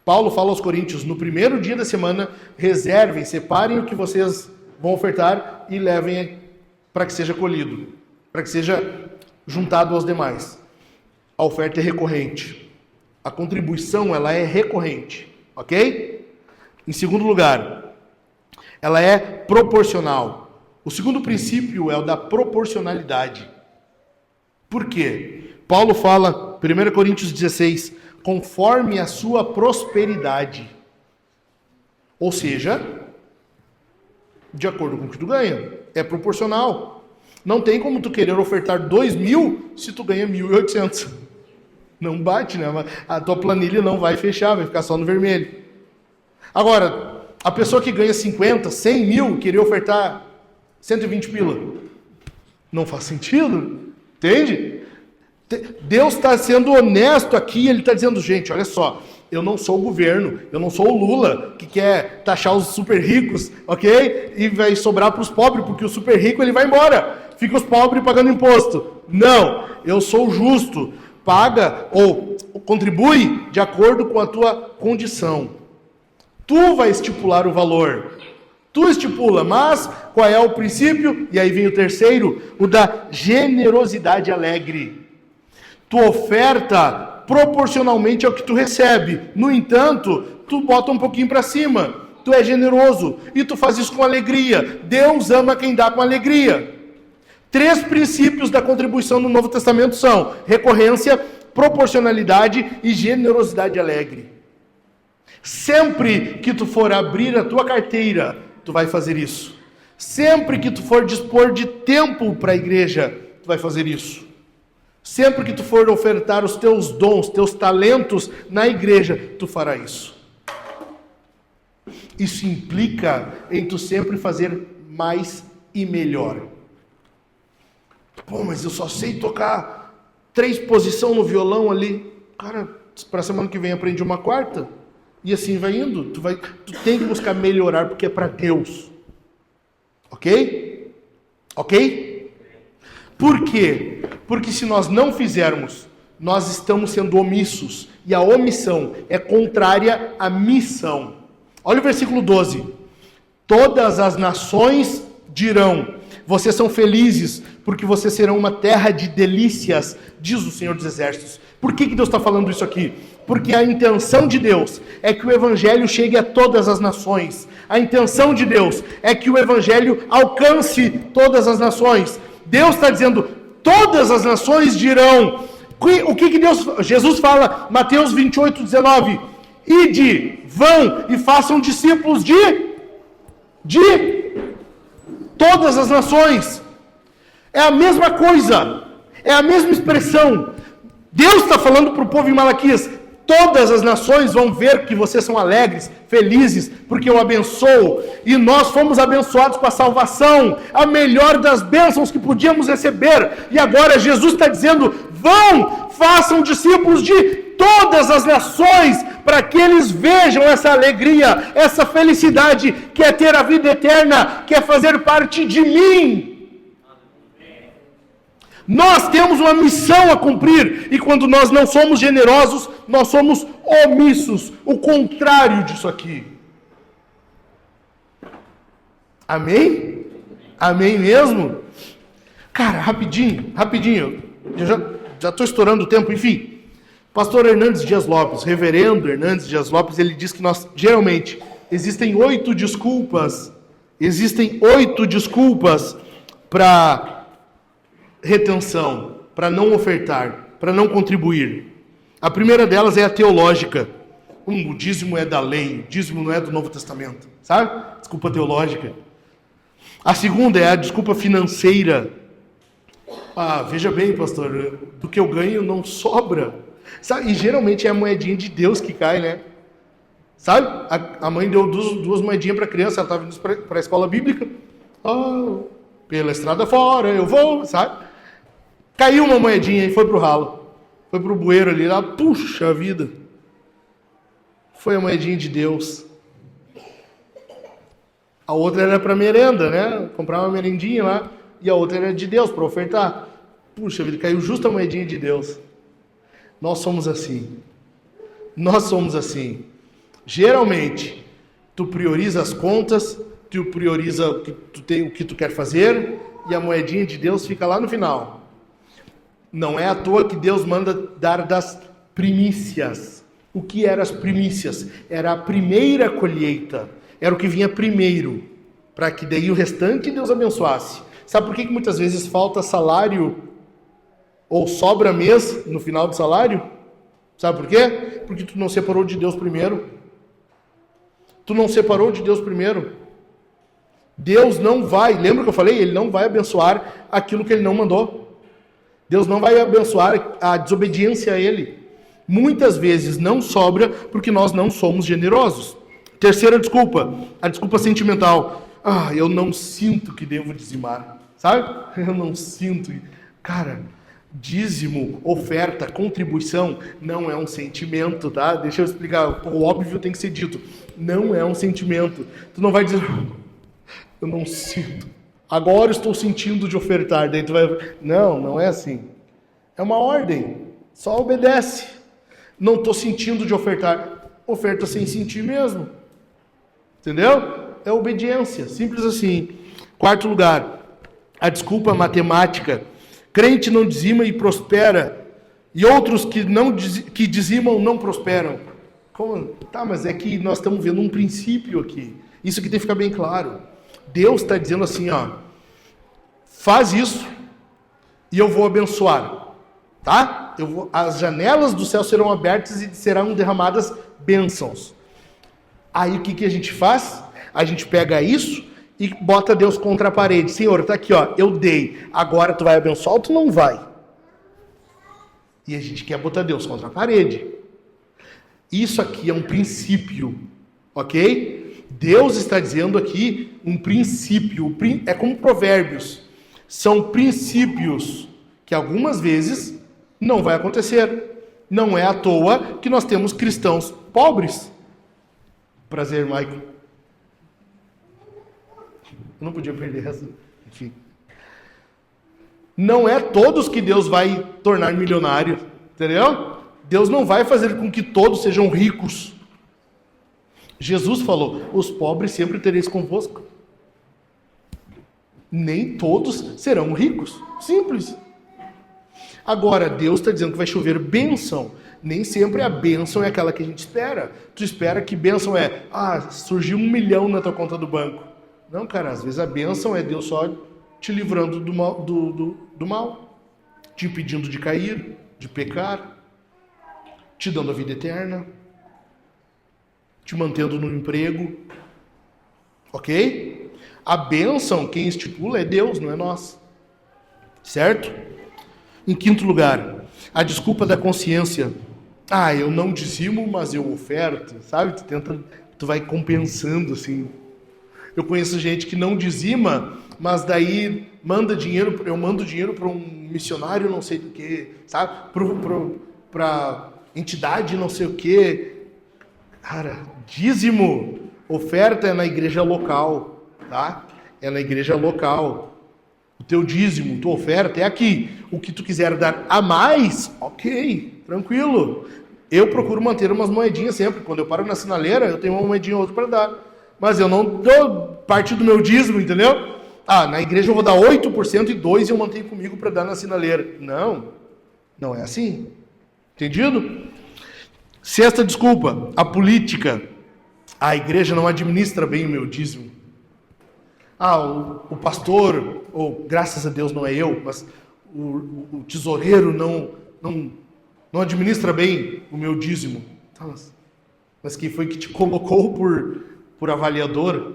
Paulo fala aos Coríntios, no primeiro dia da semana, reservem, separem o que vocês vão ofertar e levem para que seja colhido, para que seja juntado aos demais. A oferta é recorrente. A contribuição, ela é recorrente, ok? Em segundo lugar, ela é proporcional. O segundo princípio é o da proporcionalidade. Por quê? Paulo fala, 1 Coríntios 16, conforme a sua prosperidade. Ou seja, de acordo com o que tu ganha. É proporcional. Não tem como tu querer ofertar 2.000 se tu ganha 1.800. Não bate, né? A tua planilha não vai fechar, vai ficar só no vermelho. Agora, a pessoa que ganha 50, 100 mil, queria ofertar 120 pila. Não faz sentido, entende? Deus está sendo honesto aqui, ele está dizendo, gente, olha só, eu não sou o governo, eu não sou o Lula, que quer taxar os super ricos, ok? E vai sobrar para os pobres, porque o super rico ele vai embora, fica os pobres pagando imposto. Não, eu sou justo, paga ou contribui de acordo com a tua condição. Tu vai estipular o valor, tu estipula, mas qual é o princípio? E aí vem o terceiro, o da generosidade alegre. Tu oferta proporcionalmente ao que tu recebe. No entanto, tu bota um pouquinho para cima. Tu é generoso e tu faz isso com alegria. Deus ama quem dá com alegria. 3 princípios da contribuição no Novo Testamento são recorrência, proporcionalidade e generosidade alegre. Sempre que tu for abrir a tua carteira, tu vai fazer isso. Sempre que tu for dispor de tempo para a igreja, tu vai fazer isso. Sempre que tu for ofertar os teus dons, teus talentos na igreja, tu fará isso. Isso implica em tu sempre fazer mais e melhor. Pô, mas eu só sei tocar 3 posições no violão ali. Cara, para a semana que vem aprende uma 4ª. E assim vai indo. Tu tem que buscar melhorar porque é para Deus. Ok? Ok? Por quê? Porque se nós não fizermos, nós estamos sendo omissos. E a omissão é contrária à missão. Olha o versículo 12. Todas as nações dirão, vocês são felizes, porque vocês serão uma terra de delícias, diz o Senhor dos Exércitos. Por que Deus está falando isso aqui? Porque a intenção de Deus é que o Evangelho chegue a todas as nações. A intenção de Deus é que o Evangelho alcance todas as nações. Deus está dizendo, todas as nações dirão. O que Jesus fala, Mateus 28, 19. Ide, vão e façam discípulos de todas as nações. É a mesma coisa, é a mesma expressão. Deus está falando para o povo em Malaquias, todas as nações vão ver que vocês são alegres, felizes, porque eu abençoo. E nós fomos abençoados com a salvação, a melhor das bênçãos que podíamos receber. E agora Jesus está dizendo, vão, façam discípulos de todas as nações, para que eles vejam essa alegria, essa felicidade, que é ter a vida eterna, que é fazer parte de mim. Nós temos uma missão a cumprir, e quando nós não somos generosos, nós somos omissos, o contrário disso aqui. Amém? Amém mesmo? Cara, rapidinho, eu já estou estourando o tempo, enfim. Pastor Hernandes Dias Lopes, reverendo Hernandes Dias Lopes, ele diz que nós, geralmente, existem 8 desculpas para retenção, para não ofertar, para não contribuir. A primeira delas é a teológica. O dízimo é da lei, o dízimo não é do Novo Testamento, sabe? Desculpa teológica. A segunda é a desculpa financeira. Ah, veja bem, pastor, do que eu ganho não sobra. Sabe? E geralmente é a moedinha de Deus que cai, né? Sabe? A mãe deu 2 moedinhas para a criança, ela estava indo para a escola bíblica. Oh, pela estrada fora eu vou, sabe? Caiu uma moedinha e foi pro ralo. Foi pro bueiro ali, lá, puxa vida. Foi a moedinha de Deus. A outra era para merenda, né? Comprar uma merendinha lá. E a outra era de Deus, para ofertar. Puxa vida, caiu justo a moedinha de Deus. Nós somos assim. Nós somos assim. Geralmente, tu prioriza as contas, tu prioriza o que tu quer fazer, e a moedinha de Deus fica lá no final. Não é à toa que Deus manda dar das primícias. O que eram as primícias? Era a primeira colheita. Era o que vinha primeiro. Para que daí o restante Deus abençoasse. Sabe por que muitas vezes falta salário ou sobra mês no final do salário? Sabe por quê? Porque tu não separou de Deus primeiro. Tu não separou de Deus primeiro. Deus não vai, lembra que eu falei? Ele não vai abençoar aquilo que ele não mandou. Deus não vai abençoar a desobediência a ele. Muitas vezes não sobra porque nós não somos generosos. Terceira desculpa, a desculpa sentimental. Eu não sinto que devo dizimar, sabe? Eu não sinto. Cara, dízimo, oferta, contribuição não é um sentimento, tá? Deixa eu explicar, o óbvio tem que ser dito. Não é um sentimento. Tu não vai dizer, eu não sinto. Agora estou sentindo de ofertar. Daí tu vai... Não é assim. É uma ordem. Só obedece. Não estou sentindo de ofertar. Oferta sem sentir mesmo. Entendeu? É obediência. Simples assim. Quarto lugar. A desculpa matemática. Crente não dizima e prospera. E outros que dizimam não prosperam. Como? Tá, mas é que nós estamos vendo um princípio aqui. Isso aqui tem que ficar bem claro. Deus está dizendo assim, faz isso e eu vou abençoar. Tá? As janelas do céu serão abertas e serão derramadas bênçãos. Aí o que a gente faz? A gente pega isso e bota Deus contra a parede. Senhor, tá aqui, eu dei. Agora tu vai abençoar ou tu não vai? E a gente quer botar Deus contra a parede. Isso aqui é um princípio, ok? Deus está dizendo aqui um princípio. É como provérbios. São princípios que algumas vezes não vai acontecer. Não é à toa que nós temos cristãos pobres. Prazer, Michael. Eu não podia perder essa. Enfim. Não é todos que Deus vai tornar milionário. Entendeu? Deus não vai fazer com que todos sejam ricos. Jesus falou, os pobres sempre tereis convosco. Nem todos serão ricos. Simples. Agora, Deus está dizendo que vai chover bênção. Nem sempre a bênção é aquela que a gente espera. Tu espera que bênção é, surgiu 1 milhão na tua conta do banco. Não, cara, às vezes a bênção é Deus só te livrando do mal. Te impedindo de cair, de pecar. Te dando a vida eterna. Te mantendo no emprego. Ok? A bênção, quem estipula é Deus, não é nós. Certo? Em quinto lugar, a desculpa da consciência. Eu não dizimo, mas eu oferto. Sabe? Tu vai compensando assim. Eu conheço gente que não dizima, mas daí manda dinheiro, eu mando dinheiro para um missionário não sei do que, sabe? Para entidade não sei o que. Cara, dízimo, oferta é na igreja local, tá? É na igreja local. O teu dízimo, tua oferta é aqui. O que tu quiser dar a mais, ok, tranquilo. Eu procuro manter umas moedinhas sempre. Quando eu paro na sinaleira, eu tenho uma moedinha ou outra para dar. Mas eu não dou parte do meu dízimo, entendeu? Na igreja eu vou dar 8% e 2% eu mantenho comigo para dar na sinaleira. Não é assim. Entendido? Sexta desculpa, a política. A igreja não administra bem o meu dízimo. O pastor, ou graças a Deus não é eu, mas o tesoureiro não administra bem o meu dízimo. Mas quem foi que te colocou por avaliador?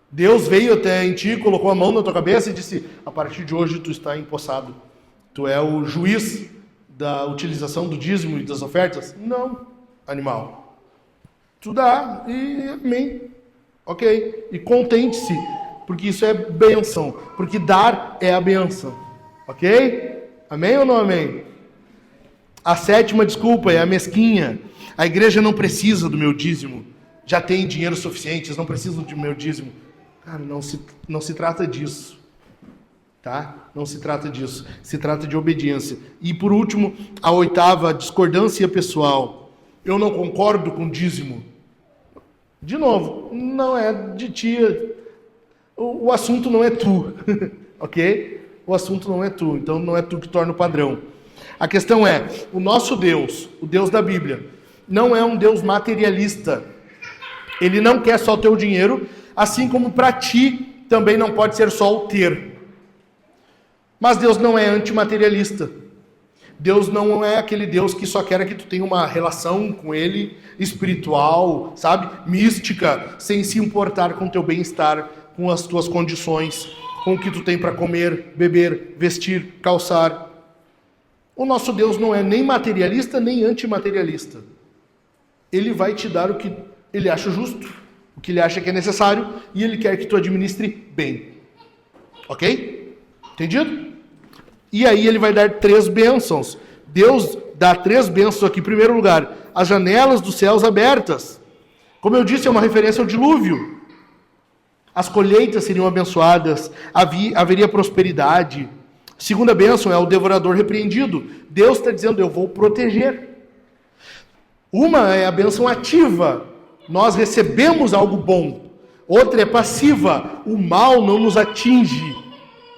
Deus veio até em ti, colocou a mão na tua cabeça e disse, a partir de hoje tu está empossado. Tu é o juiz da utilização do dízimo e das ofertas? Não, animal. Tu dá e amém. Ok? E contente-se, porque isso é bênção. Porque dar é a bênção. Ok? Amém ou não amém? A sétima desculpa é a mesquinha. A igreja não precisa do meu dízimo. Já tem dinheiro suficiente, eles não precisam do meu dízimo. Cara, não se trata disso. Tá? Não se trata disso. Se trata de obediência. E por último, a oitava, discordância pessoal. Eu não concordo com dízimo. De novo, não é de ti. O assunto não é tu. Ok? O assunto não é tu. Então não é tu que torna o padrão. A questão é, o nosso Deus, o Deus da Bíblia, não é um Deus materialista. Ele não quer só o teu dinheiro, assim como para ti também não pode ser só o ter. Mas Deus não é antimaterialista. Deus não é aquele Deus que só quer que tu tenha uma relação com Ele espiritual, sabe? Mística, sem se importar com o teu bem-estar, com as tuas condições, com o que tu tem para comer, beber, vestir, calçar. O nosso Deus não é nem materialista, nem antimaterialista. Ele vai te dar o que ele acha justo, o que ele acha que é necessário, e ele quer que tu administre bem. Ok? Entendido? E aí ele vai dar 3 bênçãos. Deus dá 3 bênçãos aqui. Em primeiro lugar, as janelas dos céus abertas. Como eu disse, é uma referência ao dilúvio. As colheitas seriam abençoadas, haveria prosperidade. Segunda bênção é o devorador repreendido. Deus está dizendo, eu vou proteger. Uma é a bênção ativa. Nós recebemos algo bom. Outra é passiva. O mal não nos atinge.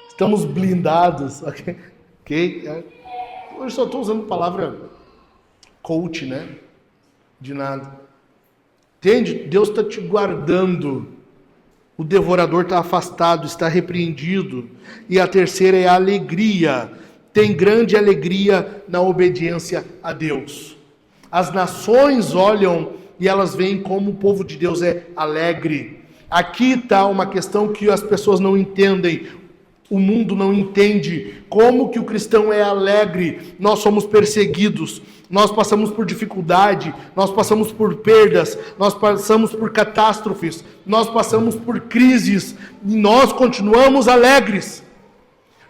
Estamos blindados. Ok? Hoje só estou usando a palavra coach, né? De nada. Entende? Deus está te guardando. O devorador está afastado, está repreendido. E a terceira é a alegria. Tem grande alegria na obediência a Deus. As nações olham e elas veem como o povo de Deus é alegre. Aqui está uma questão que as pessoas não entendem. O mundo não entende como que o cristão é alegre. Nós somos perseguidos, nós passamos por dificuldade, nós passamos por perdas, nós passamos por catástrofes, nós passamos por crises e nós continuamos alegres.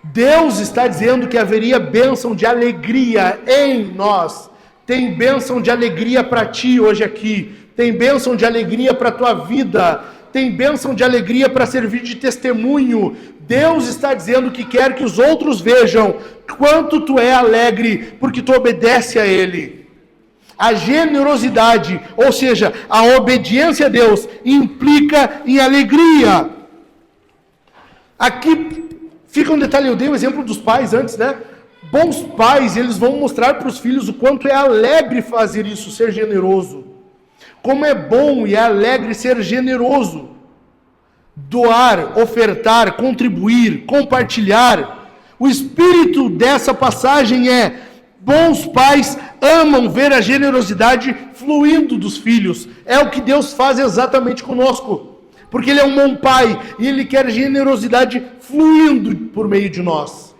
Deus está dizendo que haveria bênção de alegria em nós. Tem bênção de alegria para ti hoje aqui. Tem bênção de alegria para a tua vida. Tem bênção de alegria para servir de testemunho. Deus está dizendo que quer que os outros vejam quanto tu é alegre, porque tu obedece a Ele. A generosidade, ou seja, a obediência a Deus, implica em alegria. Aqui fica um detalhe, eu dei o exemplo dos pais antes, né? Bons pais, eles vão mostrar para os filhos o quanto é alegre fazer isso, ser generoso. Como é bom e é alegre ser generoso. Doar, ofertar, contribuir, compartilhar. O espírito dessa passagem é: bons pais amam ver a generosidade fluindo dos filhos. É o que Deus faz exatamente conosco. Porque Ele é um bom pai e Ele quer generosidade fluindo por meio de nós.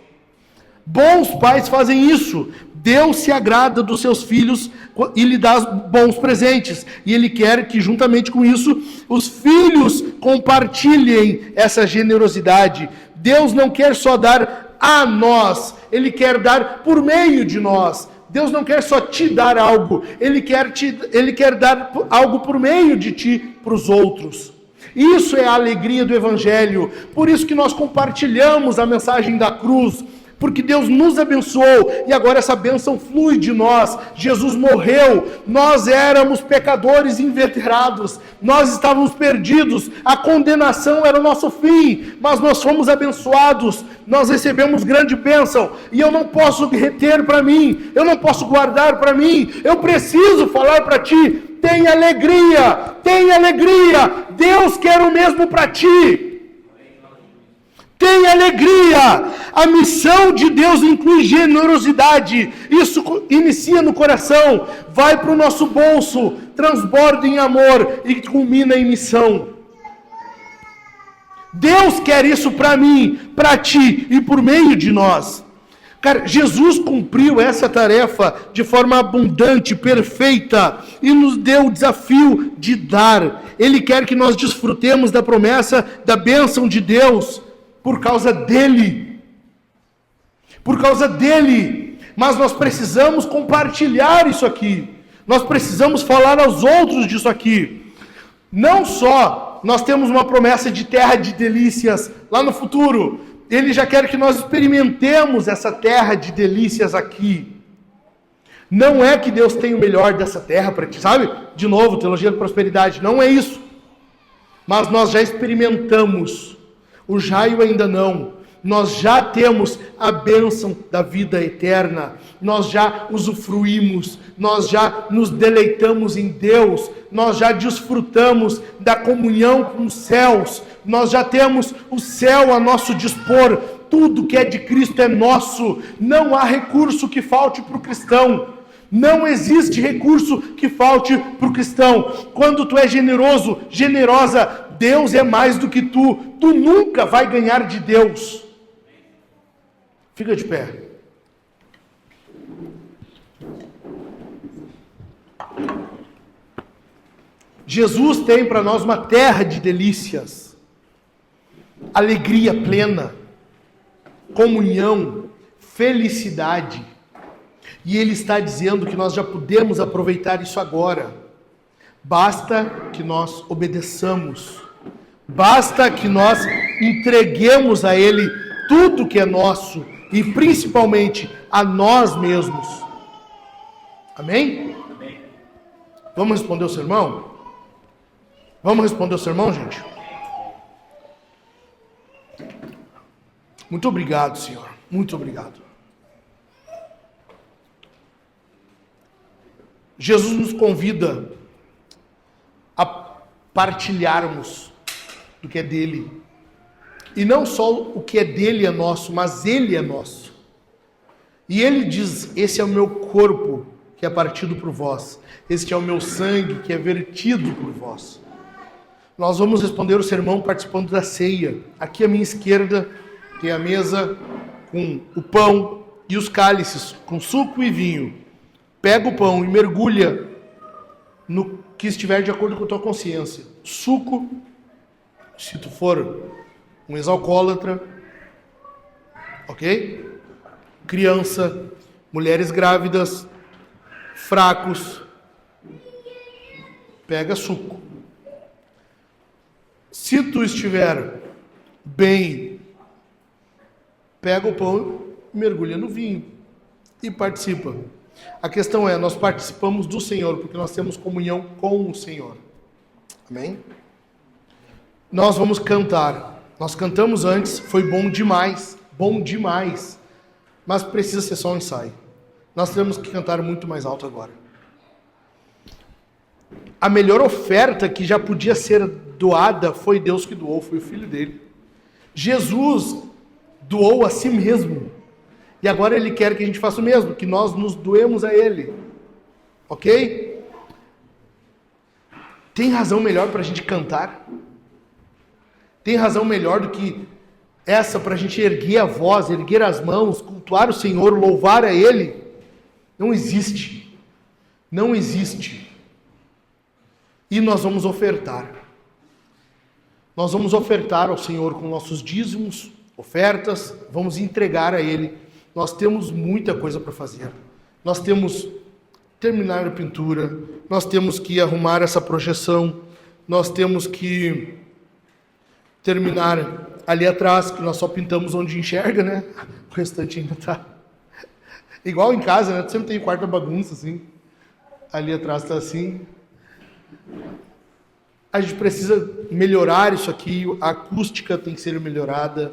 Bons pais fazem isso. Deus se agrada dos seus filhos e lhe dá bons presentes. E Ele quer que, juntamente com isso, os filhos compartilhem essa generosidade. Deus não quer só dar a nós, Ele quer dar por meio de nós. Deus não quer só te dar algo, Ele quer dar algo por meio de ti para os outros. Isso é a alegria do Evangelho. Por isso que nós compartilhamos a mensagem da cruz. Porque Deus nos abençoou e agora essa bênção flui de nós. Jesus morreu, nós éramos pecadores inveterados, nós estávamos perdidos, a condenação era o nosso fim, mas nós fomos abençoados, nós recebemos grande bênção, e eu não posso reter para mim, eu não posso guardar para mim, eu preciso falar para ti, tenha alegria, Deus quer o mesmo para ti. Tenha alegria. A missão de Deus inclui generosidade. Isso inicia no coração, vai para o nosso bolso, transborda em amor e culmina em missão. Deus quer isso para mim, para ti e por meio de nós. Cara, Jesus cumpriu essa tarefa de forma abundante, perfeita, e nos deu o desafio de dar. Ele quer que nós desfrutemos da promessa, da bênção de Deus, por causa dele. Por causa dele. Mas nós precisamos compartilhar isso aqui. Nós precisamos falar aos outros disso aqui. Não só nós temos uma promessa de terra de delícias lá no futuro. Ele já quer que nós experimentemos essa terra de delícias aqui. Não é que Deus tem o melhor dessa terra para ti, sabe? De novo, teologia da prosperidade. Não é isso. Mas nós já experimentamos. O Jaio ainda não. Nós já temos a bênção da vida eterna. Nós já usufruímos. Nós já nos deleitamos em Deus. Nós já desfrutamos da comunhão com os céus. Nós já temos o céu a nosso dispor. Tudo que é de Cristo é nosso. Não há recurso que falte para o cristão. Não existe recurso que falte para o cristão. Quando tu é generoso, generosa, Deus é mais do que tu. Tu nunca vai ganhar de Deus. Fica de pé. Jesus tem para nós uma terra de delícias, alegria plena, comunhão, felicidade. E Ele está dizendo que nós já podemos aproveitar isso agora. Basta que nós obedeçamos. Basta que nós entreguemos a Ele tudo que é nosso e principalmente a nós mesmos. Amém? Amém. Vamos responder o sermão? Vamos responder o sermão, gente? Muito obrigado, Senhor. Muito obrigado. Jesus nos convida a partilharmos do que é dele. E não só o que é dele é nosso, mas ele é nosso. E ele diz: esse é o meu corpo que é partido por vós. Este é o meu sangue que é vertido por vós. Nós vamos responder o sermão participando da ceia. Aqui à minha esquerda tem a mesa com o pão e os cálices com suco e vinho. Pega o pão e mergulha no que estiver de acordo com a tua consciência. Suco, se tu for um ex-alcoólatra, ok? Criança, mulheres grávidas, fracos, pega suco. Se tu estiver bem, pega o pão e mergulha no vinho e participa. A questão é, nós participamos do Senhor porque nós temos comunhão com o Senhor. Amém? Nós vamos cantar. Nós cantamos antes, foi bom demais, mas precisa ser só um ensaio. Nós temos que cantar muito mais alto agora. A melhor oferta que já podia ser doada foi Deus que doou, foi o Filho dele. Jesus doou a si mesmo. E agora Ele quer que a gente faça o mesmo, que nós nos doemos a Ele. Ok? Tem razão melhor para a gente cantar? Tem razão melhor do que essa para a gente erguer a voz, erguer as mãos, cultuar o Senhor, louvar a Ele? Não existe. Não existe. E nós vamos ofertar. Nós vamos ofertar ao Senhor com nossos dízimos, ofertas, vamos entregar a Ele. Nós temos muita coisa para fazer. Nós temos que terminar a pintura, nós temos que arrumar essa projeção, nós temos que terminar ali atrás, que nós só pintamos onde enxerga, né? O restante ainda tá igual em casa, né? Tu sempre tem o quarto da bagunça, assim. Ali atrás tá assim. A gente precisa melhorar isso aqui, a acústica tem que ser melhorada.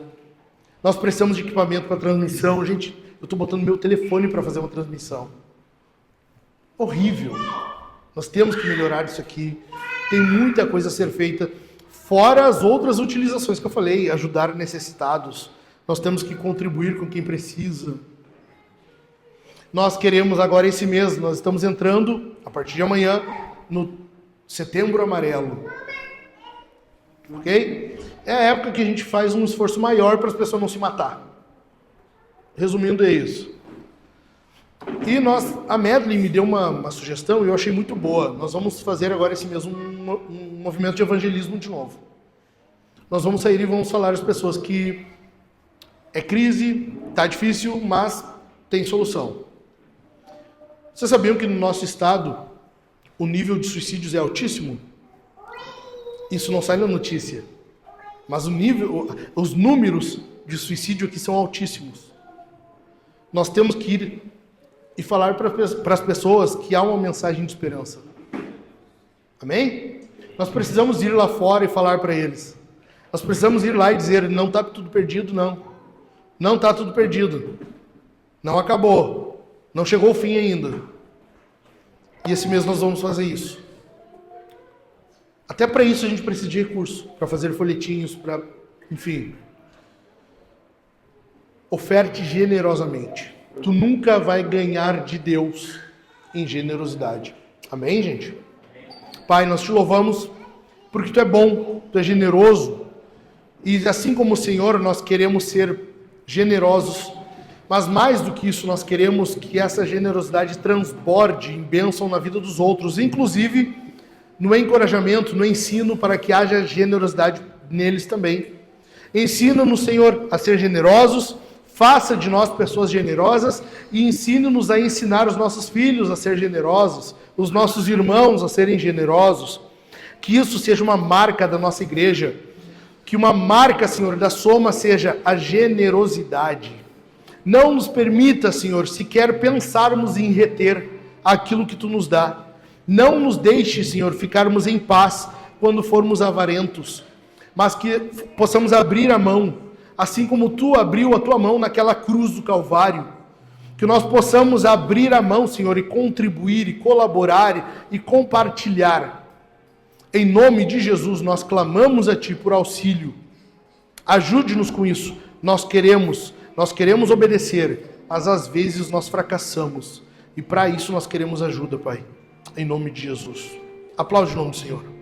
Nós precisamos de equipamento para transmissão. Gente, eu estou botando meu telefone para fazer uma transmissão. Horrível. Nós temos que melhorar isso aqui. Tem muita coisa a ser feita. Fora as outras utilizações que eu falei. Ajudar necessitados. Nós temos que contribuir com quem precisa. Nós queremos agora esse mês, nós estamos entrando, a partir de amanhã, no Setembro Amarelo. Ok? É a época que a gente faz um esforço maior para as pessoas não se matar. Resumindo, é isso. E a Medley me deu uma sugestão e eu achei muito boa. Nós vamos fazer agora esse mês um movimento de evangelismo de novo. Nós vamos sair e vamos falar às pessoas que é crise, está difícil, mas tem solução. Vocês sabiam que no nosso estado o nível de suicídios é altíssimo? Isso não sai na notícia. Mas os números de suicídio aqui são altíssimos. Nós temos que ir e falar para as pessoas que há uma mensagem de esperança. Amém? Nós precisamos ir lá fora e falar para eles. Nós precisamos ir lá e dizer, não está tudo perdido, não. Não está tudo perdido. Não acabou. Não chegou o fim ainda. E esse mês nós vamos fazer isso. Até para isso a gente precisa de recurso, para fazer folhetinhos, enfim. Oferte generosamente. Tu nunca vai ganhar de Deus em generosidade. Amém, gente? Pai, nós te louvamos porque tu é bom, tu é generoso. E assim como o Senhor, nós queremos ser generosos. Mas mais do que isso, nós queremos que essa generosidade transborde em bênção na vida dos outros, inclusive no encorajamento, no ensino, para que haja generosidade neles também. Ensina-nos, Senhor, a ser generosos, faça de nós pessoas generosas e ensine-nos a ensinar os nossos filhos a ser generosos, os nossos irmãos a serem generosos. Que isso seja uma marca da nossa igreja, que uma marca, Senhor, da Soma seja a generosidade. Não nos permita, Senhor, sequer pensarmos em reter aquilo que Tu nos dá. Não nos deixe, Senhor, ficarmos em paz quando formos avarentos, mas que possamos abrir a mão, assim como Tu abriu a Tua mão naquela cruz do Calvário. Que nós possamos abrir a mão, Senhor, e contribuir, e colaborar, e compartilhar. Em nome de Jesus, nós clamamos a Ti por auxílio. Ajude-nos com isso. Nós queremos obedecer, mas às vezes nós fracassamos. E para isso nós queremos ajuda, Pai. Em nome de Jesus. Aplaude o nome do Senhor.